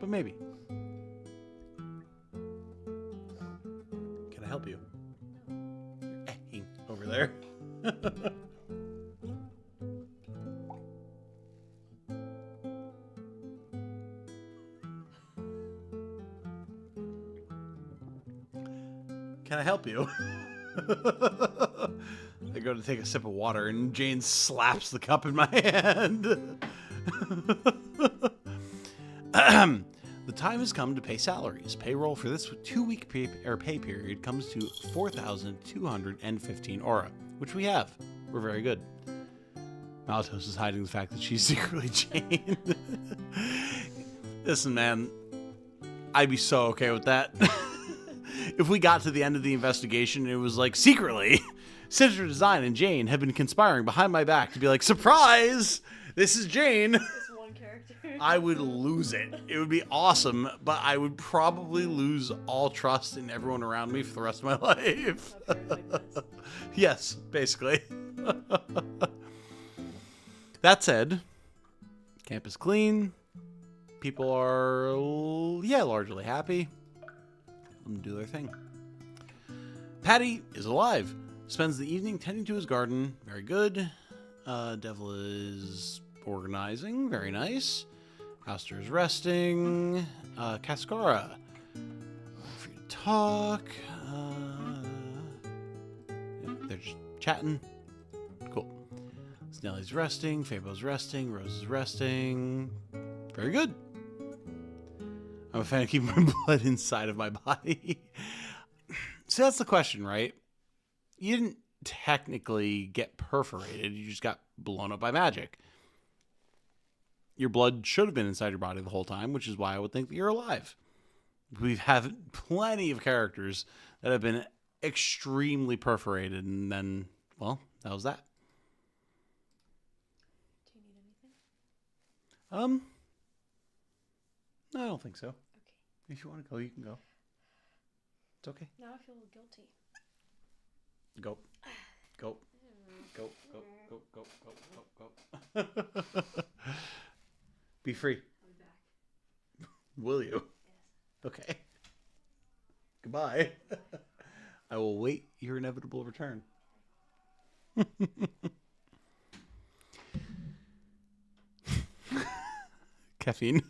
Speaker 1: but maybe. Can I help you? You're ehing over there. Can I help you? I go to take a sip of water and Jane slaps the cup in my hand. The time has come to pay salaries. Payroll for this 2-week pay period comes to 4,215 aura, which we have. We're very good. Malatos is hiding the fact that she's secretly Jane. Listen, man, I'd be so okay with that. If we got to the end of the investigation and it was like, secretly, Signature Design and Jane have been conspiring behind my back to be like, surprise, this is Jane.
Speaker 3: This one character.
Speaker 1: I would lose it. It would be awesome, but I would probably lose all trust in everyone around me for the rest of my life. Yes, basically. That said, camp is clean. People are, largely happy. Let them do their thing. Patty is alive. Spends the evening tending to his garden. Very good. Devil is organizing. Very nice. Aster is resting. Cascara, free to talk. They're just chatting. Cool. Snelly's resting. Fabo's resting. Rose is resting. Very good. I'm a fan of keeping my blood inside of my body. So that's the question, right? You didn't technically get perforated. You just got blown up by magic. Your blood should have been inside your body the whole time, which is why I would think that you're alive. We've had plenty of characters that have been extremely perforated, and then, well, that was that.
Speaker 3: Do you need anything?
Speaker 1: No, I don't think so.
Speaker 3: Okay.
Speaker 1: If you want to go, you can go. It's okay.
Speaker 3: Now I feel guilty.
Speaker 1: Go. Go. Go, go, go, go, go, go, go. Be free.
Speaker 3: I'll be back.
Speaker 1: Will you?
Speaker 3: Yes.
Speaker 1: Okay. Goodbye. I will wait your inevitable return. Caffeine.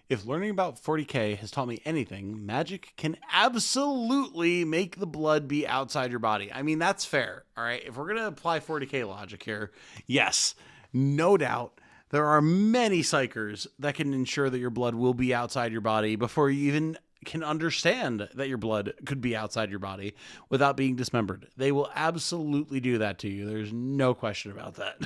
Speaker 1: If learning about 40k has taught me anything, magic can absolutely make the blood be outside your body. I mean, that's fair. All right. If we're going to apply 40k logic here, yes, no doubt. There are many psychers that can ensure that your blood will be outside your body before you even can understand that your blood could be outside your body without being dismembered. They will absolutely do that to you. There's no question about that.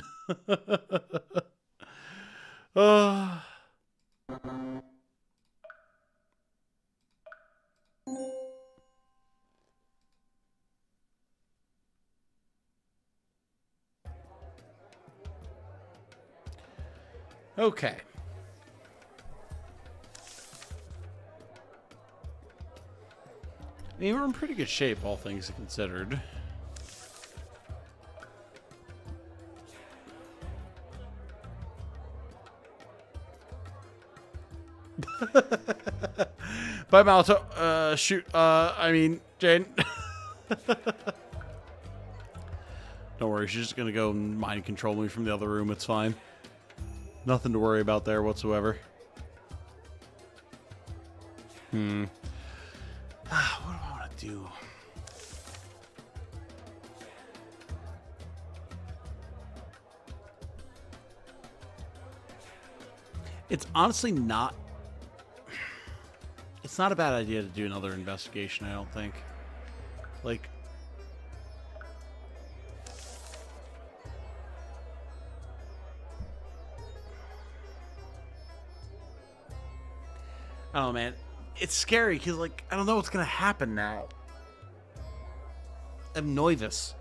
Speaker 1: Okay. I mean, we're in pretty good shape, all things considered. Bye, Malto. Shoot. I mean, Jane. Don't worry, she's just gonna go mind control me from the other room. It's fine. Nothing to worry about there whatsoever. What do I want to do? It's honestly not... It's not a bad idea to do another investigation, I don't think. Like... I don't know, man. it's scary because, like, I don't know what's going to happen now. I'm nervous.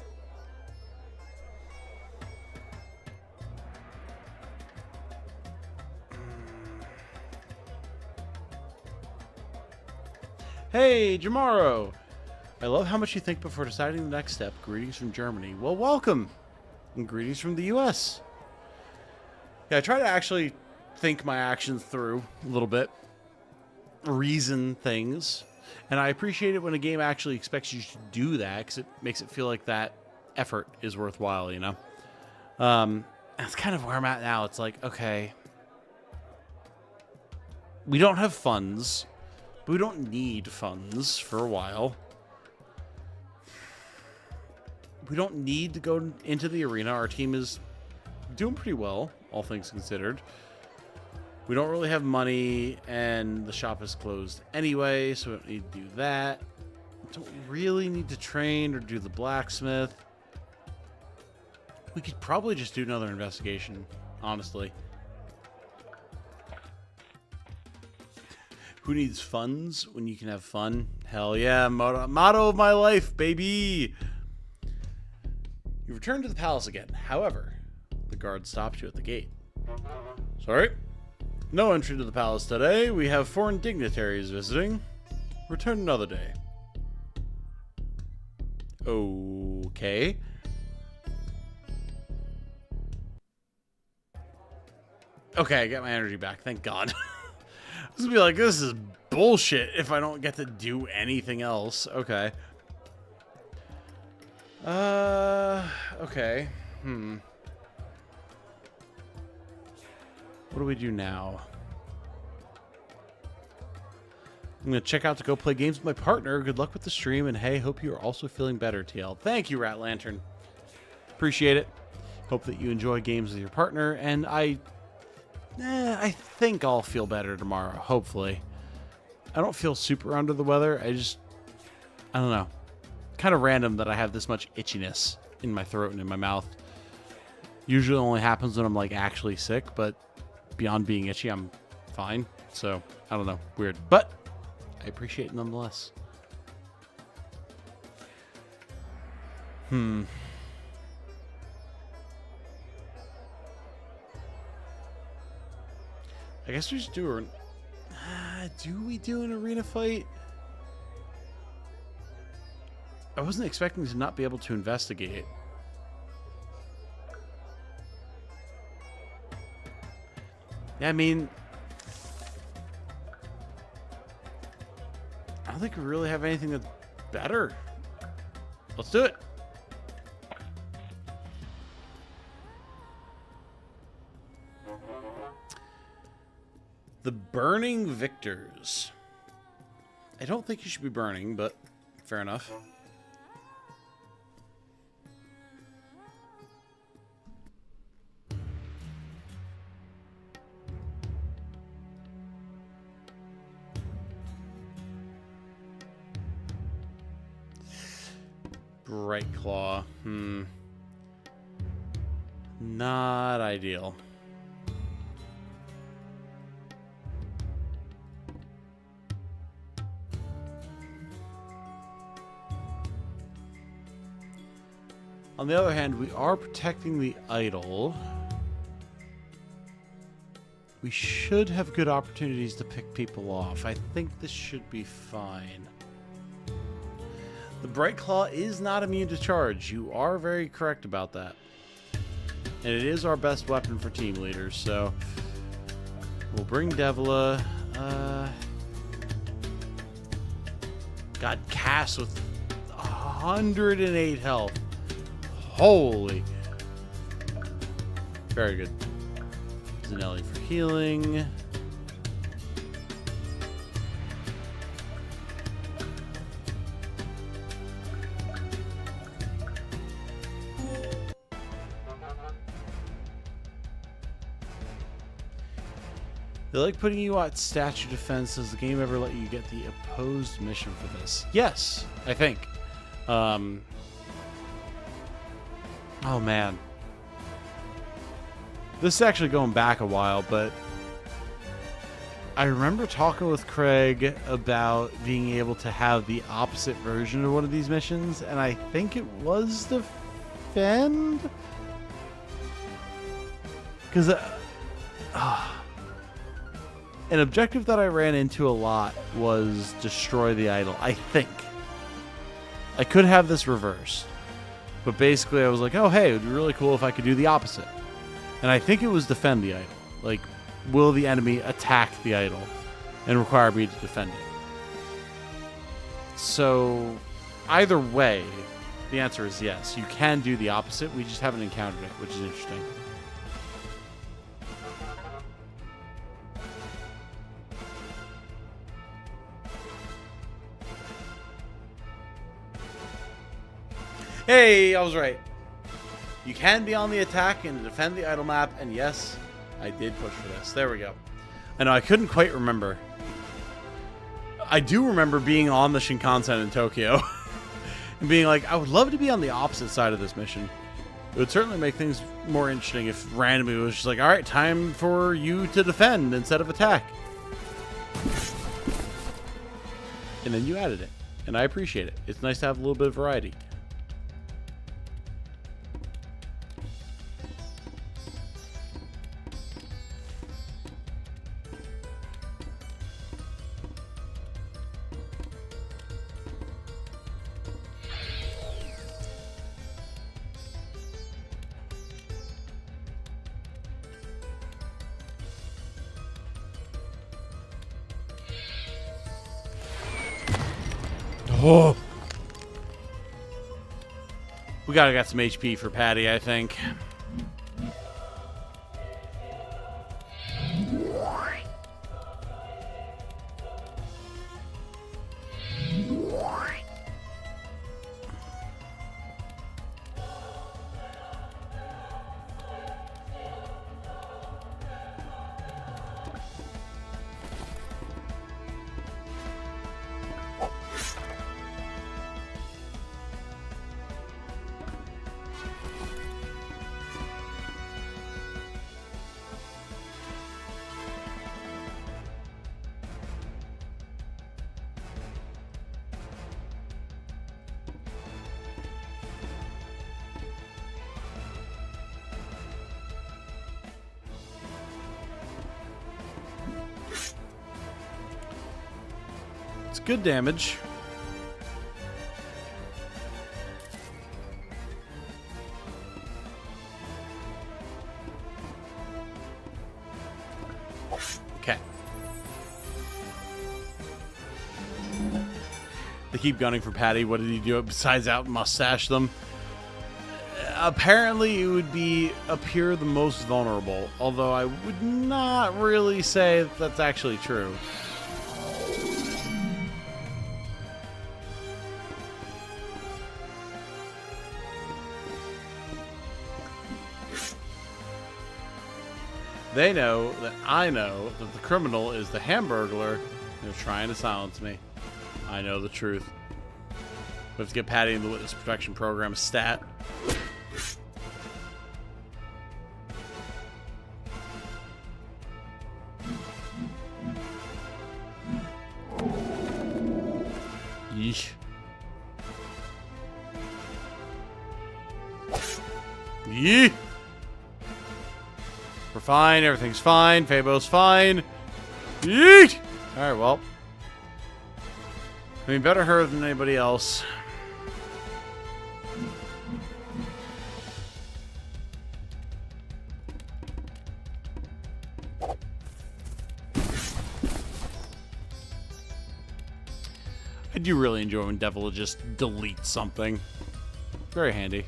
Speaker 1: Hey, Jamaro! I love how much you think before deciding the next step. Greetings from Germany. Well, welcome! And greetings from the US. Yeah, I try to actually think my actions through a little bit. Reason things. And I appreciate it when a game actually expects you to do that, because it makes it feel like that effort is worthwhile, you know? That's kind of where I'm at now. It's like, okay, we don't have funds. But we don't need funds for a while. We don't need to go into the arena. Our team is doing pretty well, all things considered. We don't really have money, and the shop is closed anyway, so we don't need to do that. We don't really need to train or do the blacksmith. We could probably just do another investigation, honestly. Who needs funds when you can have fun? Hell yeah, motto of my life, baby! You return to the palace again. However, the guard stops you at the gate. Sorry. No entry to the palace today. We have foreign dignitaries visiting. Return another day. Okay. Okay, I got my energy back. Thank God. I was gonna be like, this is bullshit if I don't get to do anything else. Okay. Okay. What do we do now? I'm gonna check out to go play games with my partner. Good luck with the stream, and hey, hope you are also feeling better, TL. Thank you, Rat Lantern. Appreciate it. Hope that you enjoy games with your partner, and I think I'll feel better tomorrow, hopefully. I don't feel super under the weather. I don't know. Kind of random that I have this much itchiness in my throat and in my mouth. Usually only happens when I'm like actually sick, but beyond being itchy, I'm fine. So, I don't know. Weird. But I appreciate it nonetheless. I guess we just do do we do an arena fight? I wasn't expecting to not be able to investigate. Yeah, I mean, I don't think we really have anything that's better. Let's do it. The Burning Victors. I don't think you should be burning, but fair enough. Bright Claw. Not ideal. On the other hand, we are protecting the idol. We should have good opportunities to pick people off. I think this should be fine. The Bright Claw is not immune to charge. You are very correct about that. And it is our best weapon for team leaders, so we'll bring Devila. Got Cass with 108 health. Holy. Very good. Zanelli for healing. They like putting you at statue defense. Does the game ever let you get the opposed mission for this? Yes, I think. Oh man. This is actually going back a while, but I remember talking with Craig about being able to have the opposite version of one of these missions, and I think it was defend? Because an objective that I ran into a lot was destroy the idol, I think. I could have this reversed, but basically I was like, oh hey, it would be really cool if I could do the opposite. And I think it was defend the idol. Like, will the enemy attack the idol and require me to defend it? So, either way, the answer is yes. You can do the opposite. We just haven't encountered it, which is interesting. Hey, I was right. You can be on the attack and defend the idol map, and yes, I did push for this. There we go. I know, I couldn't quite remember. I do remember being on the Shinkansen in Tokyo and being like, I would love to be on the opposite side of this mission. It would certainly make things more interesting if randomly it was just like, alright, time for you to defend instead of attack. And then you added it, and I appreciate it. It's nice to have a little bit of variety. Oh. We gotta get some HP for Patty, I think. It's good damage. Okay. They keep gunning for Patty. What did he do besides out mustache them? Apparently, it would appear the most vulnerable, although I would not really say that that's actually true. They know that I know that the criminal is the Hamburglar. They're trying to silence me. I know the truth. We have to get Patty in the Witness Protection Program stat. Yeesh. Yee! We're fine. Everything's fine. Fabo's fine. Yeet! Alright, well. I mean, better her than anybody else. I do really enjoy when Devil will just delete something. Very handy.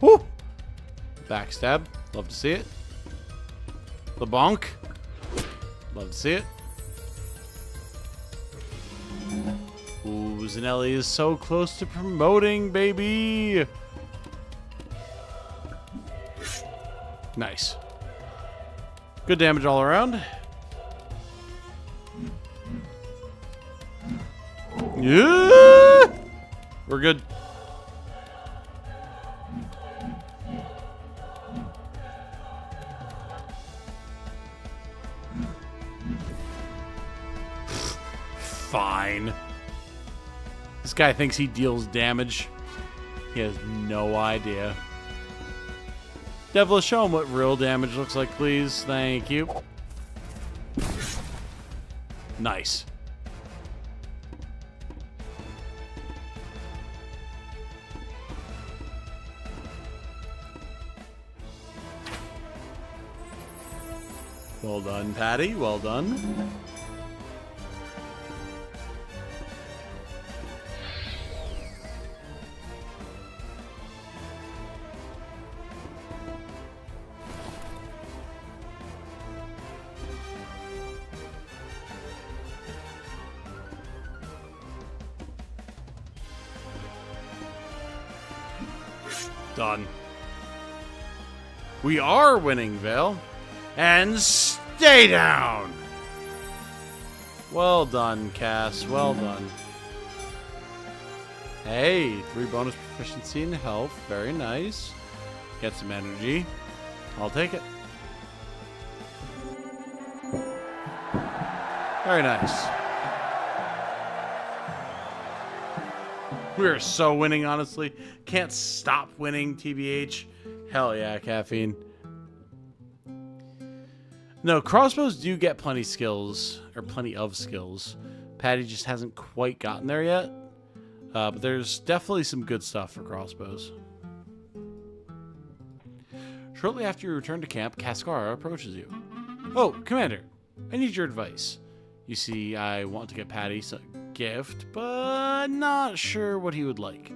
Speaker 1: Woo! Backstab. Love to see it. The bonk. Love to see it. Ooh, Zanelli is so close to promoting, baby! Nice. Good damage all around. Yeah! We're good. fine. This guy thinks he deals damage. He has no idea. Devil, show him what real damage looks like, please. Thank you. Nice. Well done, Patty. Well done. Done. We are winning, Vale. And stay down! Well done, Cass. Well done. Hey, 3 bonus proficiency in health. Very nice. Get some energy. I'll take it. Very nice. We're so winning, honestly. Can't stop winning, TBH. Hell yeah, caffeine. No, crossbows do get plenty of skills. Patty just hasn't quite gotten there yet. But there's definitely some good stuff for crossbows. Shortly after you return to camp, Cascara approaches you. Oh, Commander, I need your advice. You see, I want to get Patty a gift, but not sure what he would like.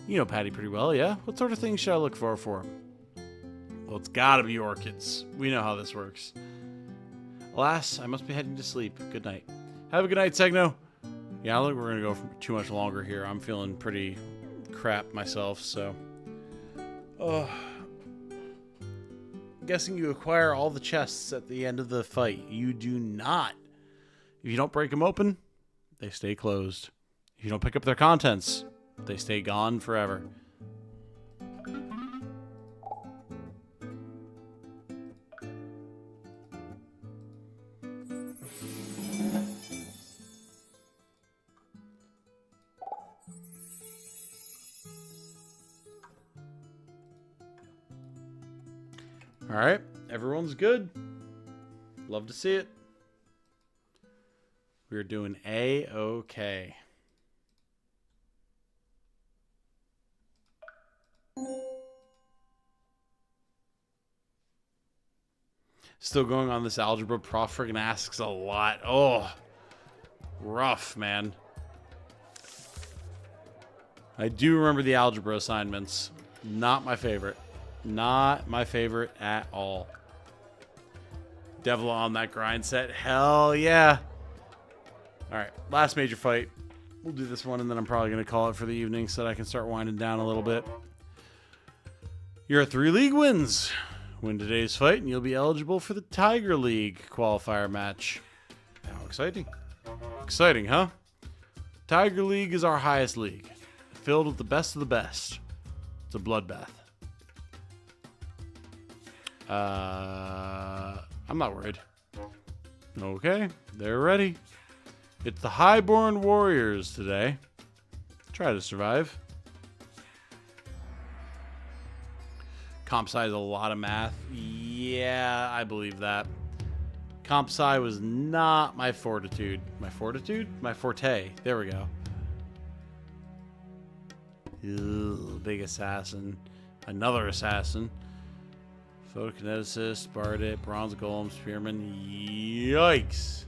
Speaker 1: You know Patty pretty well, yeah? What sort of things should I look for him? Well, it's gotta be orchids. We know how this works. Alas, I must be heading to sleep. Good night. Have a good night, Segno. Yeah, I don't think we're gonna go for too much longer here. I'm feeling pretty crap myself, so. Guessing you acquire all the chests at the end of the fight. You do not. If you don't break them open, they stay closed. If you don't pick up their contents, they stay gone forever. All right, everyone's good. Love to see it. We're doing A-okay. Still going on this algebra. Prof friggin' asks a lot. Oh, rough, man. I do remember the algebra assignments. Not my favorite. Not my favorite at all. Devil on that grind set. Hell yeah. Alright, last major fight. We'll do this one and then I'm probably going to call it for the evening so that I can start winding down a little bit. Your 3 league wins. Win today's fight and you'll be eligible for the Tiger League qualifier match. How exciting. Exciting, huh? Tiger League is our highest league. Filled with the best of the best. It's a bloodbath. I'm not worried. Okay, they're ready. It's the Highborn Warriors today. Try to survive. Comp sci is a lot of math. Yeah, I believe that. Comp sci was not my fortitude. My fortitude? My forte. There we go. Ugh, big assassin. Another assassin. Photokineticist, Bardit, Bronze Golem, Spearman. Yikes.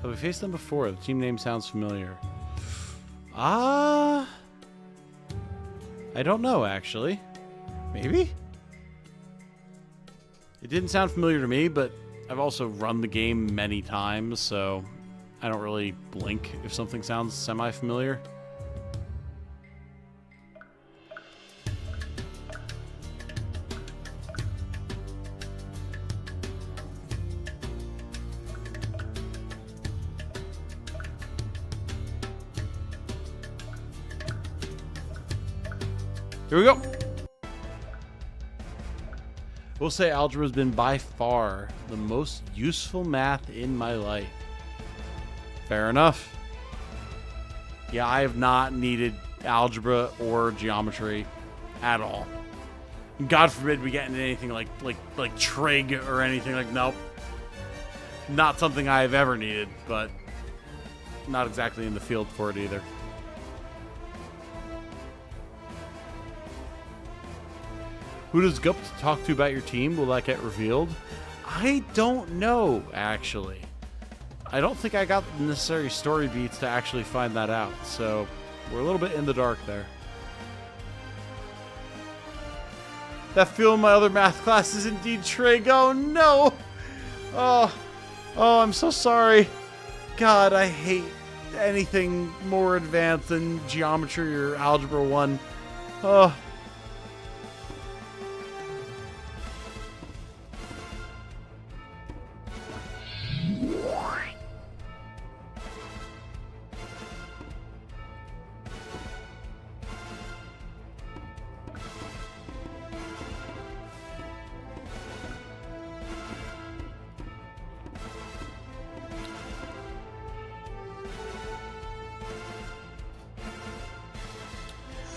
Speaker 1: Have we faced them before? The team name sounds familiar. I don't know, actually. Maybe? It didn't sound familiar to me, but I've also run the game many times, so I don't really blink if something sounds semi-familiar. Here we go. We'll say algebra has been by far the most useful math in my life. Fair enough. Yeah, I have not needed algebra or geometry at all. God forbid we get into anything like trig or anything like, nope. Not something I've ever needed, but not exactly in the field for it either. Who does Gup talk to about your team? Will that get revealed? I don't know, actually. I don't think I got the necessary story beats to actually find that out, so we're a little bit in the dark there. That field in my other math class is indeed trig. Oh, no! Oh, I'm so sorry. God, I hate anything more advanced than geometry or algebra 1. Oh.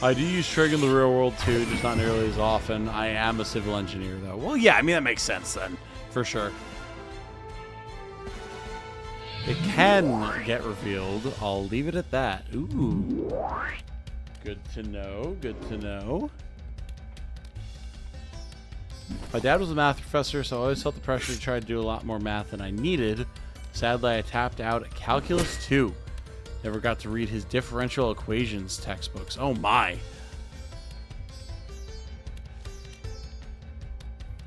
Speaker 1: I do use trig in the real world too, just not nearly as often. I am a civil engineer though. Well, yeah, I mean, that makes sense then, for sure. It can get revealed. I'll leave it at that. Ooh. Good to know, good to know. My dad was a math professor, so I always felt the pressure to try to do a lot more math than I needed. Sadly, I tapped out at Calculus 2. Never got to read his differential equations textbooks. Oh my.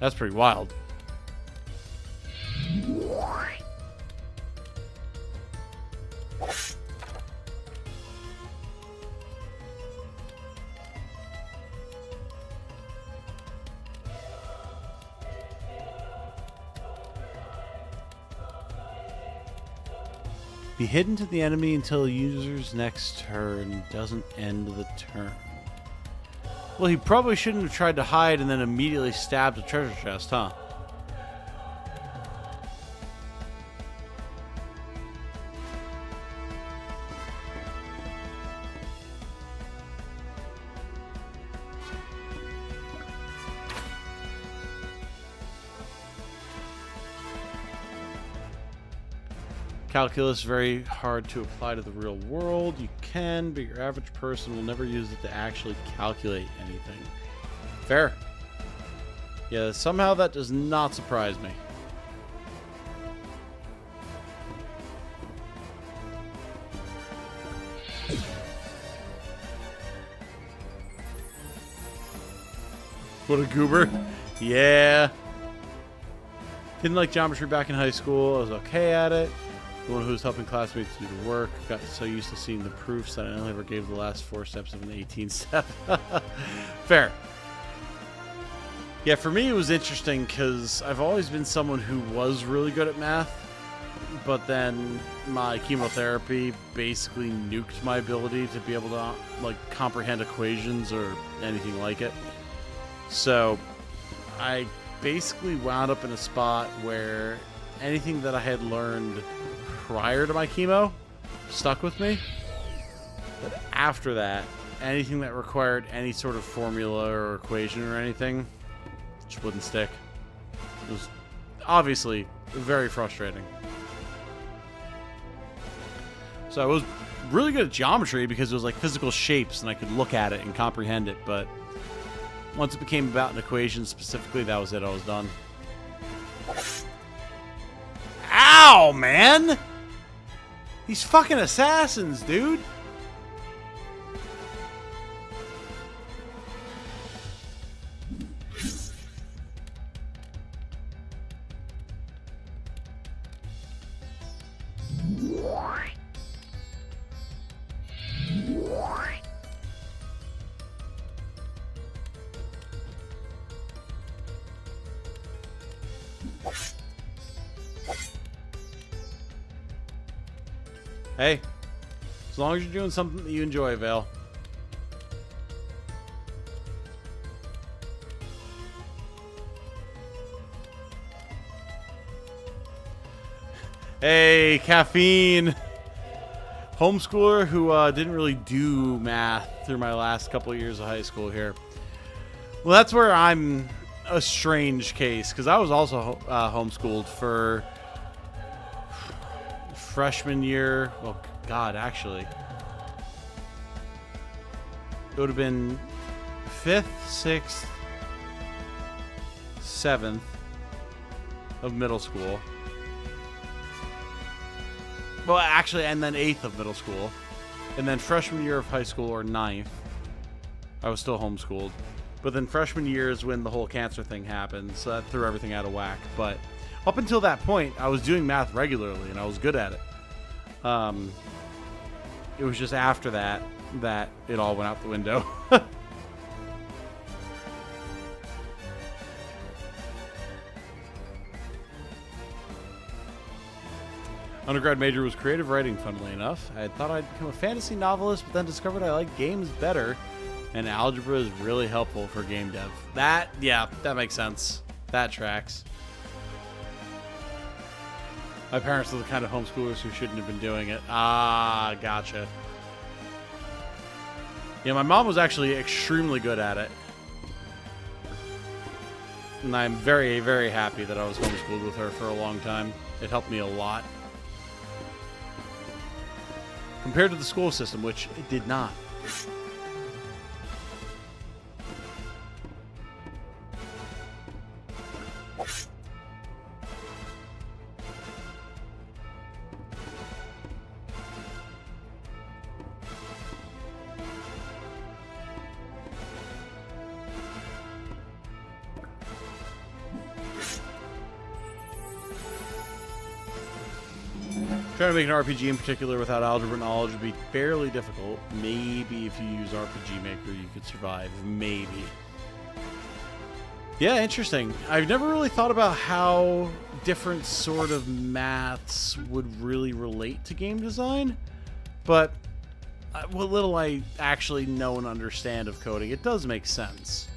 Speaker 1: That's pretty wild. Be hidden to the enemy until the user's next turn doesn't end the turn. Well, he probably shouldn't have tried to hide and then immediately stabbed a treasure chest, huh? Calculus is very hard to apply to the real world. You can, but your average person will never use it to actually calculate anything. Fair. Yeah, somehow that does not surprise me. What a goober. Yeah. Didn't like geometry back in high school. I was okay at it. The one who was helping classmates do the work. Got so used to seeing the proofs that I only ever gave the last 4 steps of an 18-step. Fair. Yeah, for me it was interesting because I've always been someone who was really good at math, but then my chemotherapy basically nuked my ability to be able to comprehend equations or anything like it. So I basically wound up in a spot where anything that I had learned prior to my chemo stuck with me, but after that, anything that required any sort of formula or equation or anything just wouldn't stick. It was obviously very frustrating. So I was really good at geometry because it was like physical shapes and I could look at it and comprehend it, but once it became about an equation specifically, that was it. I was done. Ow, man! These fucking assassins, dude! Hey, as long as you're doing something that you enjoy, Vale. Hey, caffeine. homeschooler who didn't really do math through my last couple of years of high school here. Well, that's where I'm a strange case, because I was also homeschooled for freshman year. Well, God, actually. It would have been 5th, 6th, 7th of middle school. Well, actually, and then 8th of middle school. And then freshman year of high school, or 9th, I was still homeschooled. But then freshman year is when the whole cancer thing happened, so that threw everything out of whack. But up until that point, I was doing math regularly, and I was good at it. It was just after that it all went out the window. Undergrad major was creative writing, funnily enough. I thought I'd become a fantasy novelist, but then discovered I like games better, and algebra is really helpful for game dev. That makes sense. That tracks. My parents are the kind of homeschoolers who shouldn't have been doing it. Ah, gotcha. Yeah, my mom was actually extremely good at it. And I'm very, very happy that I was homeschooled with her for a long time. It helped me a lot. Compared to the school system, which it did not. Trying to make an RPG in particular without algebra knowledge would be fairly difficult. Maybe if you use RPG Maker, you could survive. Maybe. Yeah, interesting. I've never really thought about how different sort of maths would really relate to game design. But what little I actually know and understand of coding, it does make sense.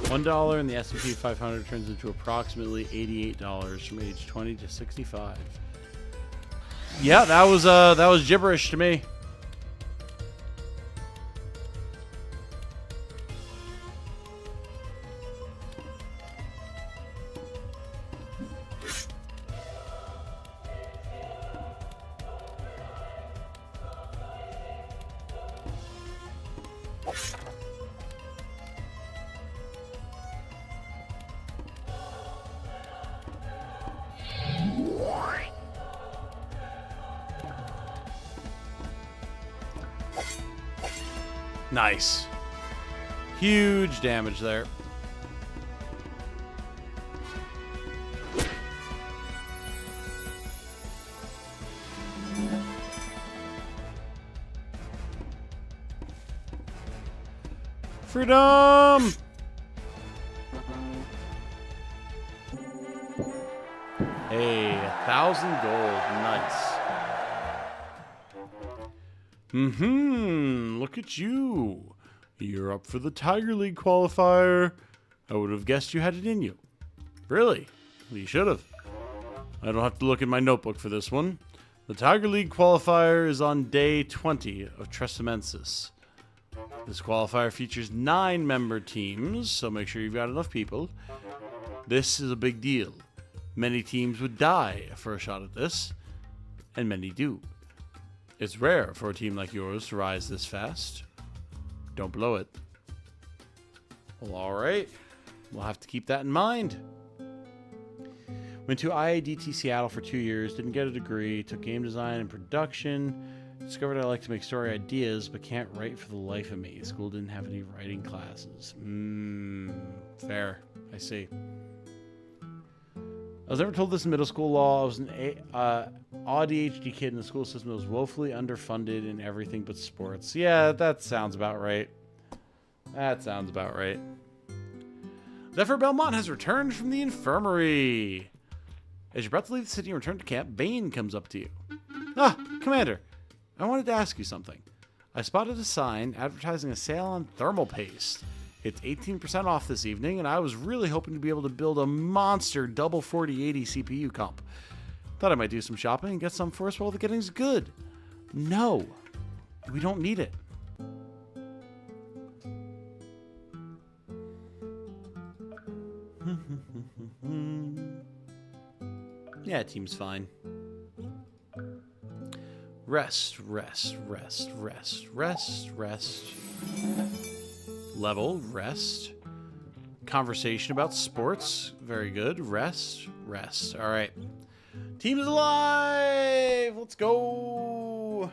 Speaker 1: $1 in the S&P 500 turns into approximately $88 from age 20 to 65. Yeah, that was gibberish to me. Nice. Huge damage there. Freedom! Hey, 1,000 gold. Nice. Look at you. You're up for the Tiger League qualifier. I would have guessed you had it in you. Really? Well, you should have. I don't have to look in my notebook for this one. The Tiger League qualifier is on day 20 of Tresamensis. This qualifier features 9 member teams, so make sure you've got enough people. This is a big deal. Many teams would die for a shot at this, and many do. It's rare for a team like yours to rise this fast. Don't blow it. Well, alright. We'll have to keep that in mind. Went to IADT Seattle for 2 years, didn't get a degree, took game design and production, discovered I like to make story ideas, but can't write for the life of me. School didn't have any writing classes. Fair. I see. I was never told this in middle school law. I was an ADHD kid in the school system that was woefully underfunded in everything but sports. Yeah, that sounds about right. That sounds about right. Zephyr Belmont has returned from the infirmary. As you're about to leave the city and return to camp, Bane comes up to you. Ah, Commander, I wanted to ask you something. I spotted a sign advertising a sale on thermal paste. It's 18% off this evening, and I was really hoping to be able to build a monster double 4080 CPU comp. Thought I might do some shopping and get some for us while the getting's good. No, we don't need it. Yeah, team's fine. Rest, rest, rest, rest, rest, rest. Level, rest. Conversation about sports, very good. Rest, rest. All right. Team's alive! Let's go!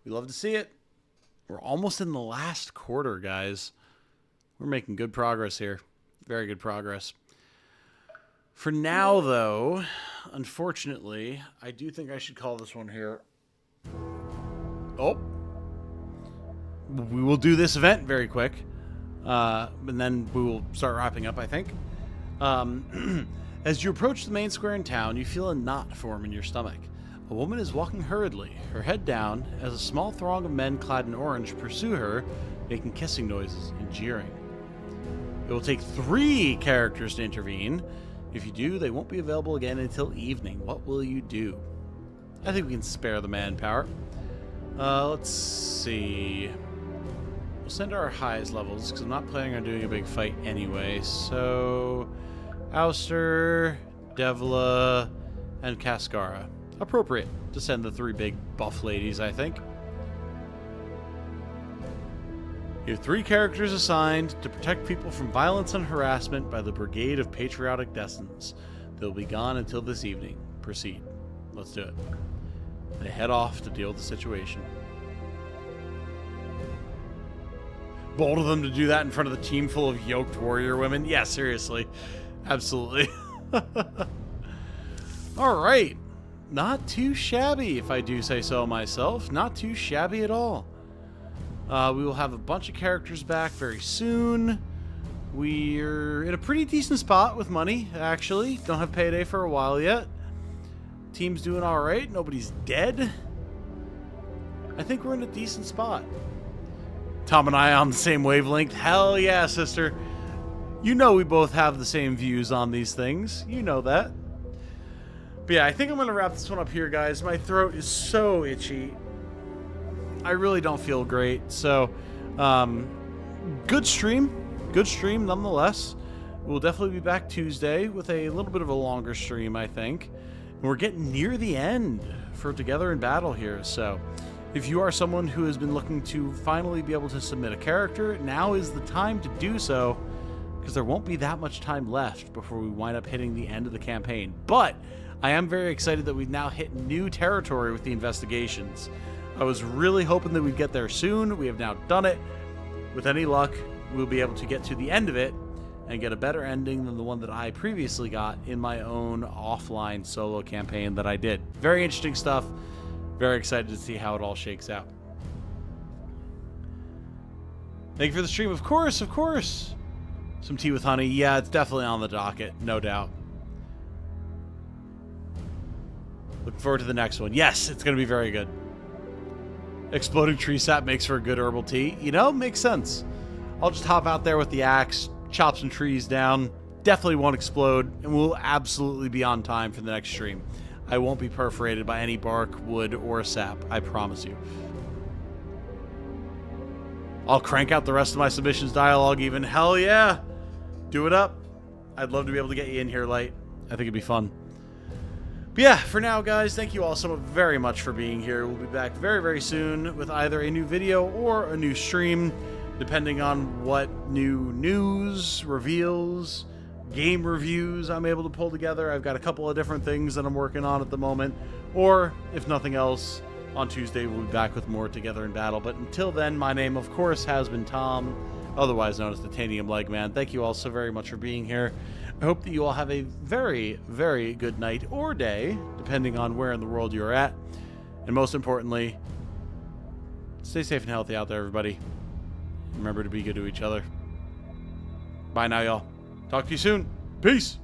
Speaker 1: We love to see it. We're almost in the last quarter, guys. We're making good progress here. Very good progress. For now, though, unfortunately, I do think I should call this one here. Oh. We will do this event very quick. And then we will start wrapping up, I think. As you approach the main square in town, you feel a knot form in your stomach. A woman is walking hurriedly, her head down, as a small throng of men clad in orange pursue her, making kissing noises and jeering. It will take 3 characters to intervene. If you do, they won't be available again until evening. What will you do? I think we can spare the manpower. Let's see. We'll send our highest levels, because I'm not planning on doing a big fight anyway. So, Ouster, Devla, and Cascara. Appropriate to send the 3 big buff ladies, I think. You have 3 characters assigned to protect people from violence and harassment by the Brigade of Patriotic Descendants. They'll be gone until this evening. Proceed. Let's do it. They head off to deal with the situation. Bold of them to do that in front of the team full of yoked warrior women. Yeah, seriously. Absolutely. All right. Not too shabby, if I do say so myself. Not too shabby at all. We will have a bunch of characters back very soon. We're in a pretty decent spot with money, actually. Don't have payday for a while yet. Team's doing all right. Nobody's dead. I think we're in a decent spot. Tom and I on the same wavelength. Hell yeah, sister. You know we both have the same views on these things. You know that. But yeah, I think I'm going to wrap this one up here, guys. My throat is so itchy. I really don't feel great. So, good stream. Good stream, nonetheless. We'll definitely be back Tuesday with a little bit of a longer stream, I think. And we're getting near the end for Together in Battle here. So, if you are someone who has been looking to finally be able to submit a character, now is the time to do so, because there won't be that much time left before we wind up hitting the end of the campaign. But I am very excited that we've now hit new territory with the investigations. I was really hoping that we'd get there soon. We have now done it. With any luck, we'll be able to get to the end of it and get a better ending than the one that I previously got in my own offline solo campaign that I did. Very interesting stuff. Very excited to see how it all shakes out. Thank you for the stream. Of course, of course. Some tea with honey. Yeah, it's definitely on the docket. No doubt. Looking forward to the next one. Yes, it's going to be very good. Exploding tree sap makes for a good herbal tea. You know, makes sense. I'll just hop out there with the axe, chop some trees down. Definitely won't explode, and we'll absolutely be on time for the next stream. I won't be perforated by any bark, wood, or sap. I promise you. I'll crank out the rest of my submissions dialogue even. Hell yeah. Do it up. I'd love to be able to get you in here late. I think it'd be fun. But yeah, for now, guys, thank you all so very much for being here. We'll be back very, very soon with either a new video or a new stream, depending on what new news, reveals, game reviews I'm able to pull together. I've got a couple of different things that I'm working on at the moment. Or, if nothing else, on Tuesday we'll be back with more Together in Battle. But until then, my name, of course, has been Tom, otherwise known as Titanium Legman. Thank you all so very much for being here. I hope that you all have a very, very good night or day, depending on where in the world you're at. And most importantly, stay safe and healthy out there, everybody. Remember to be good to each other. Bye now, y'all. Talk to you soon. Peace.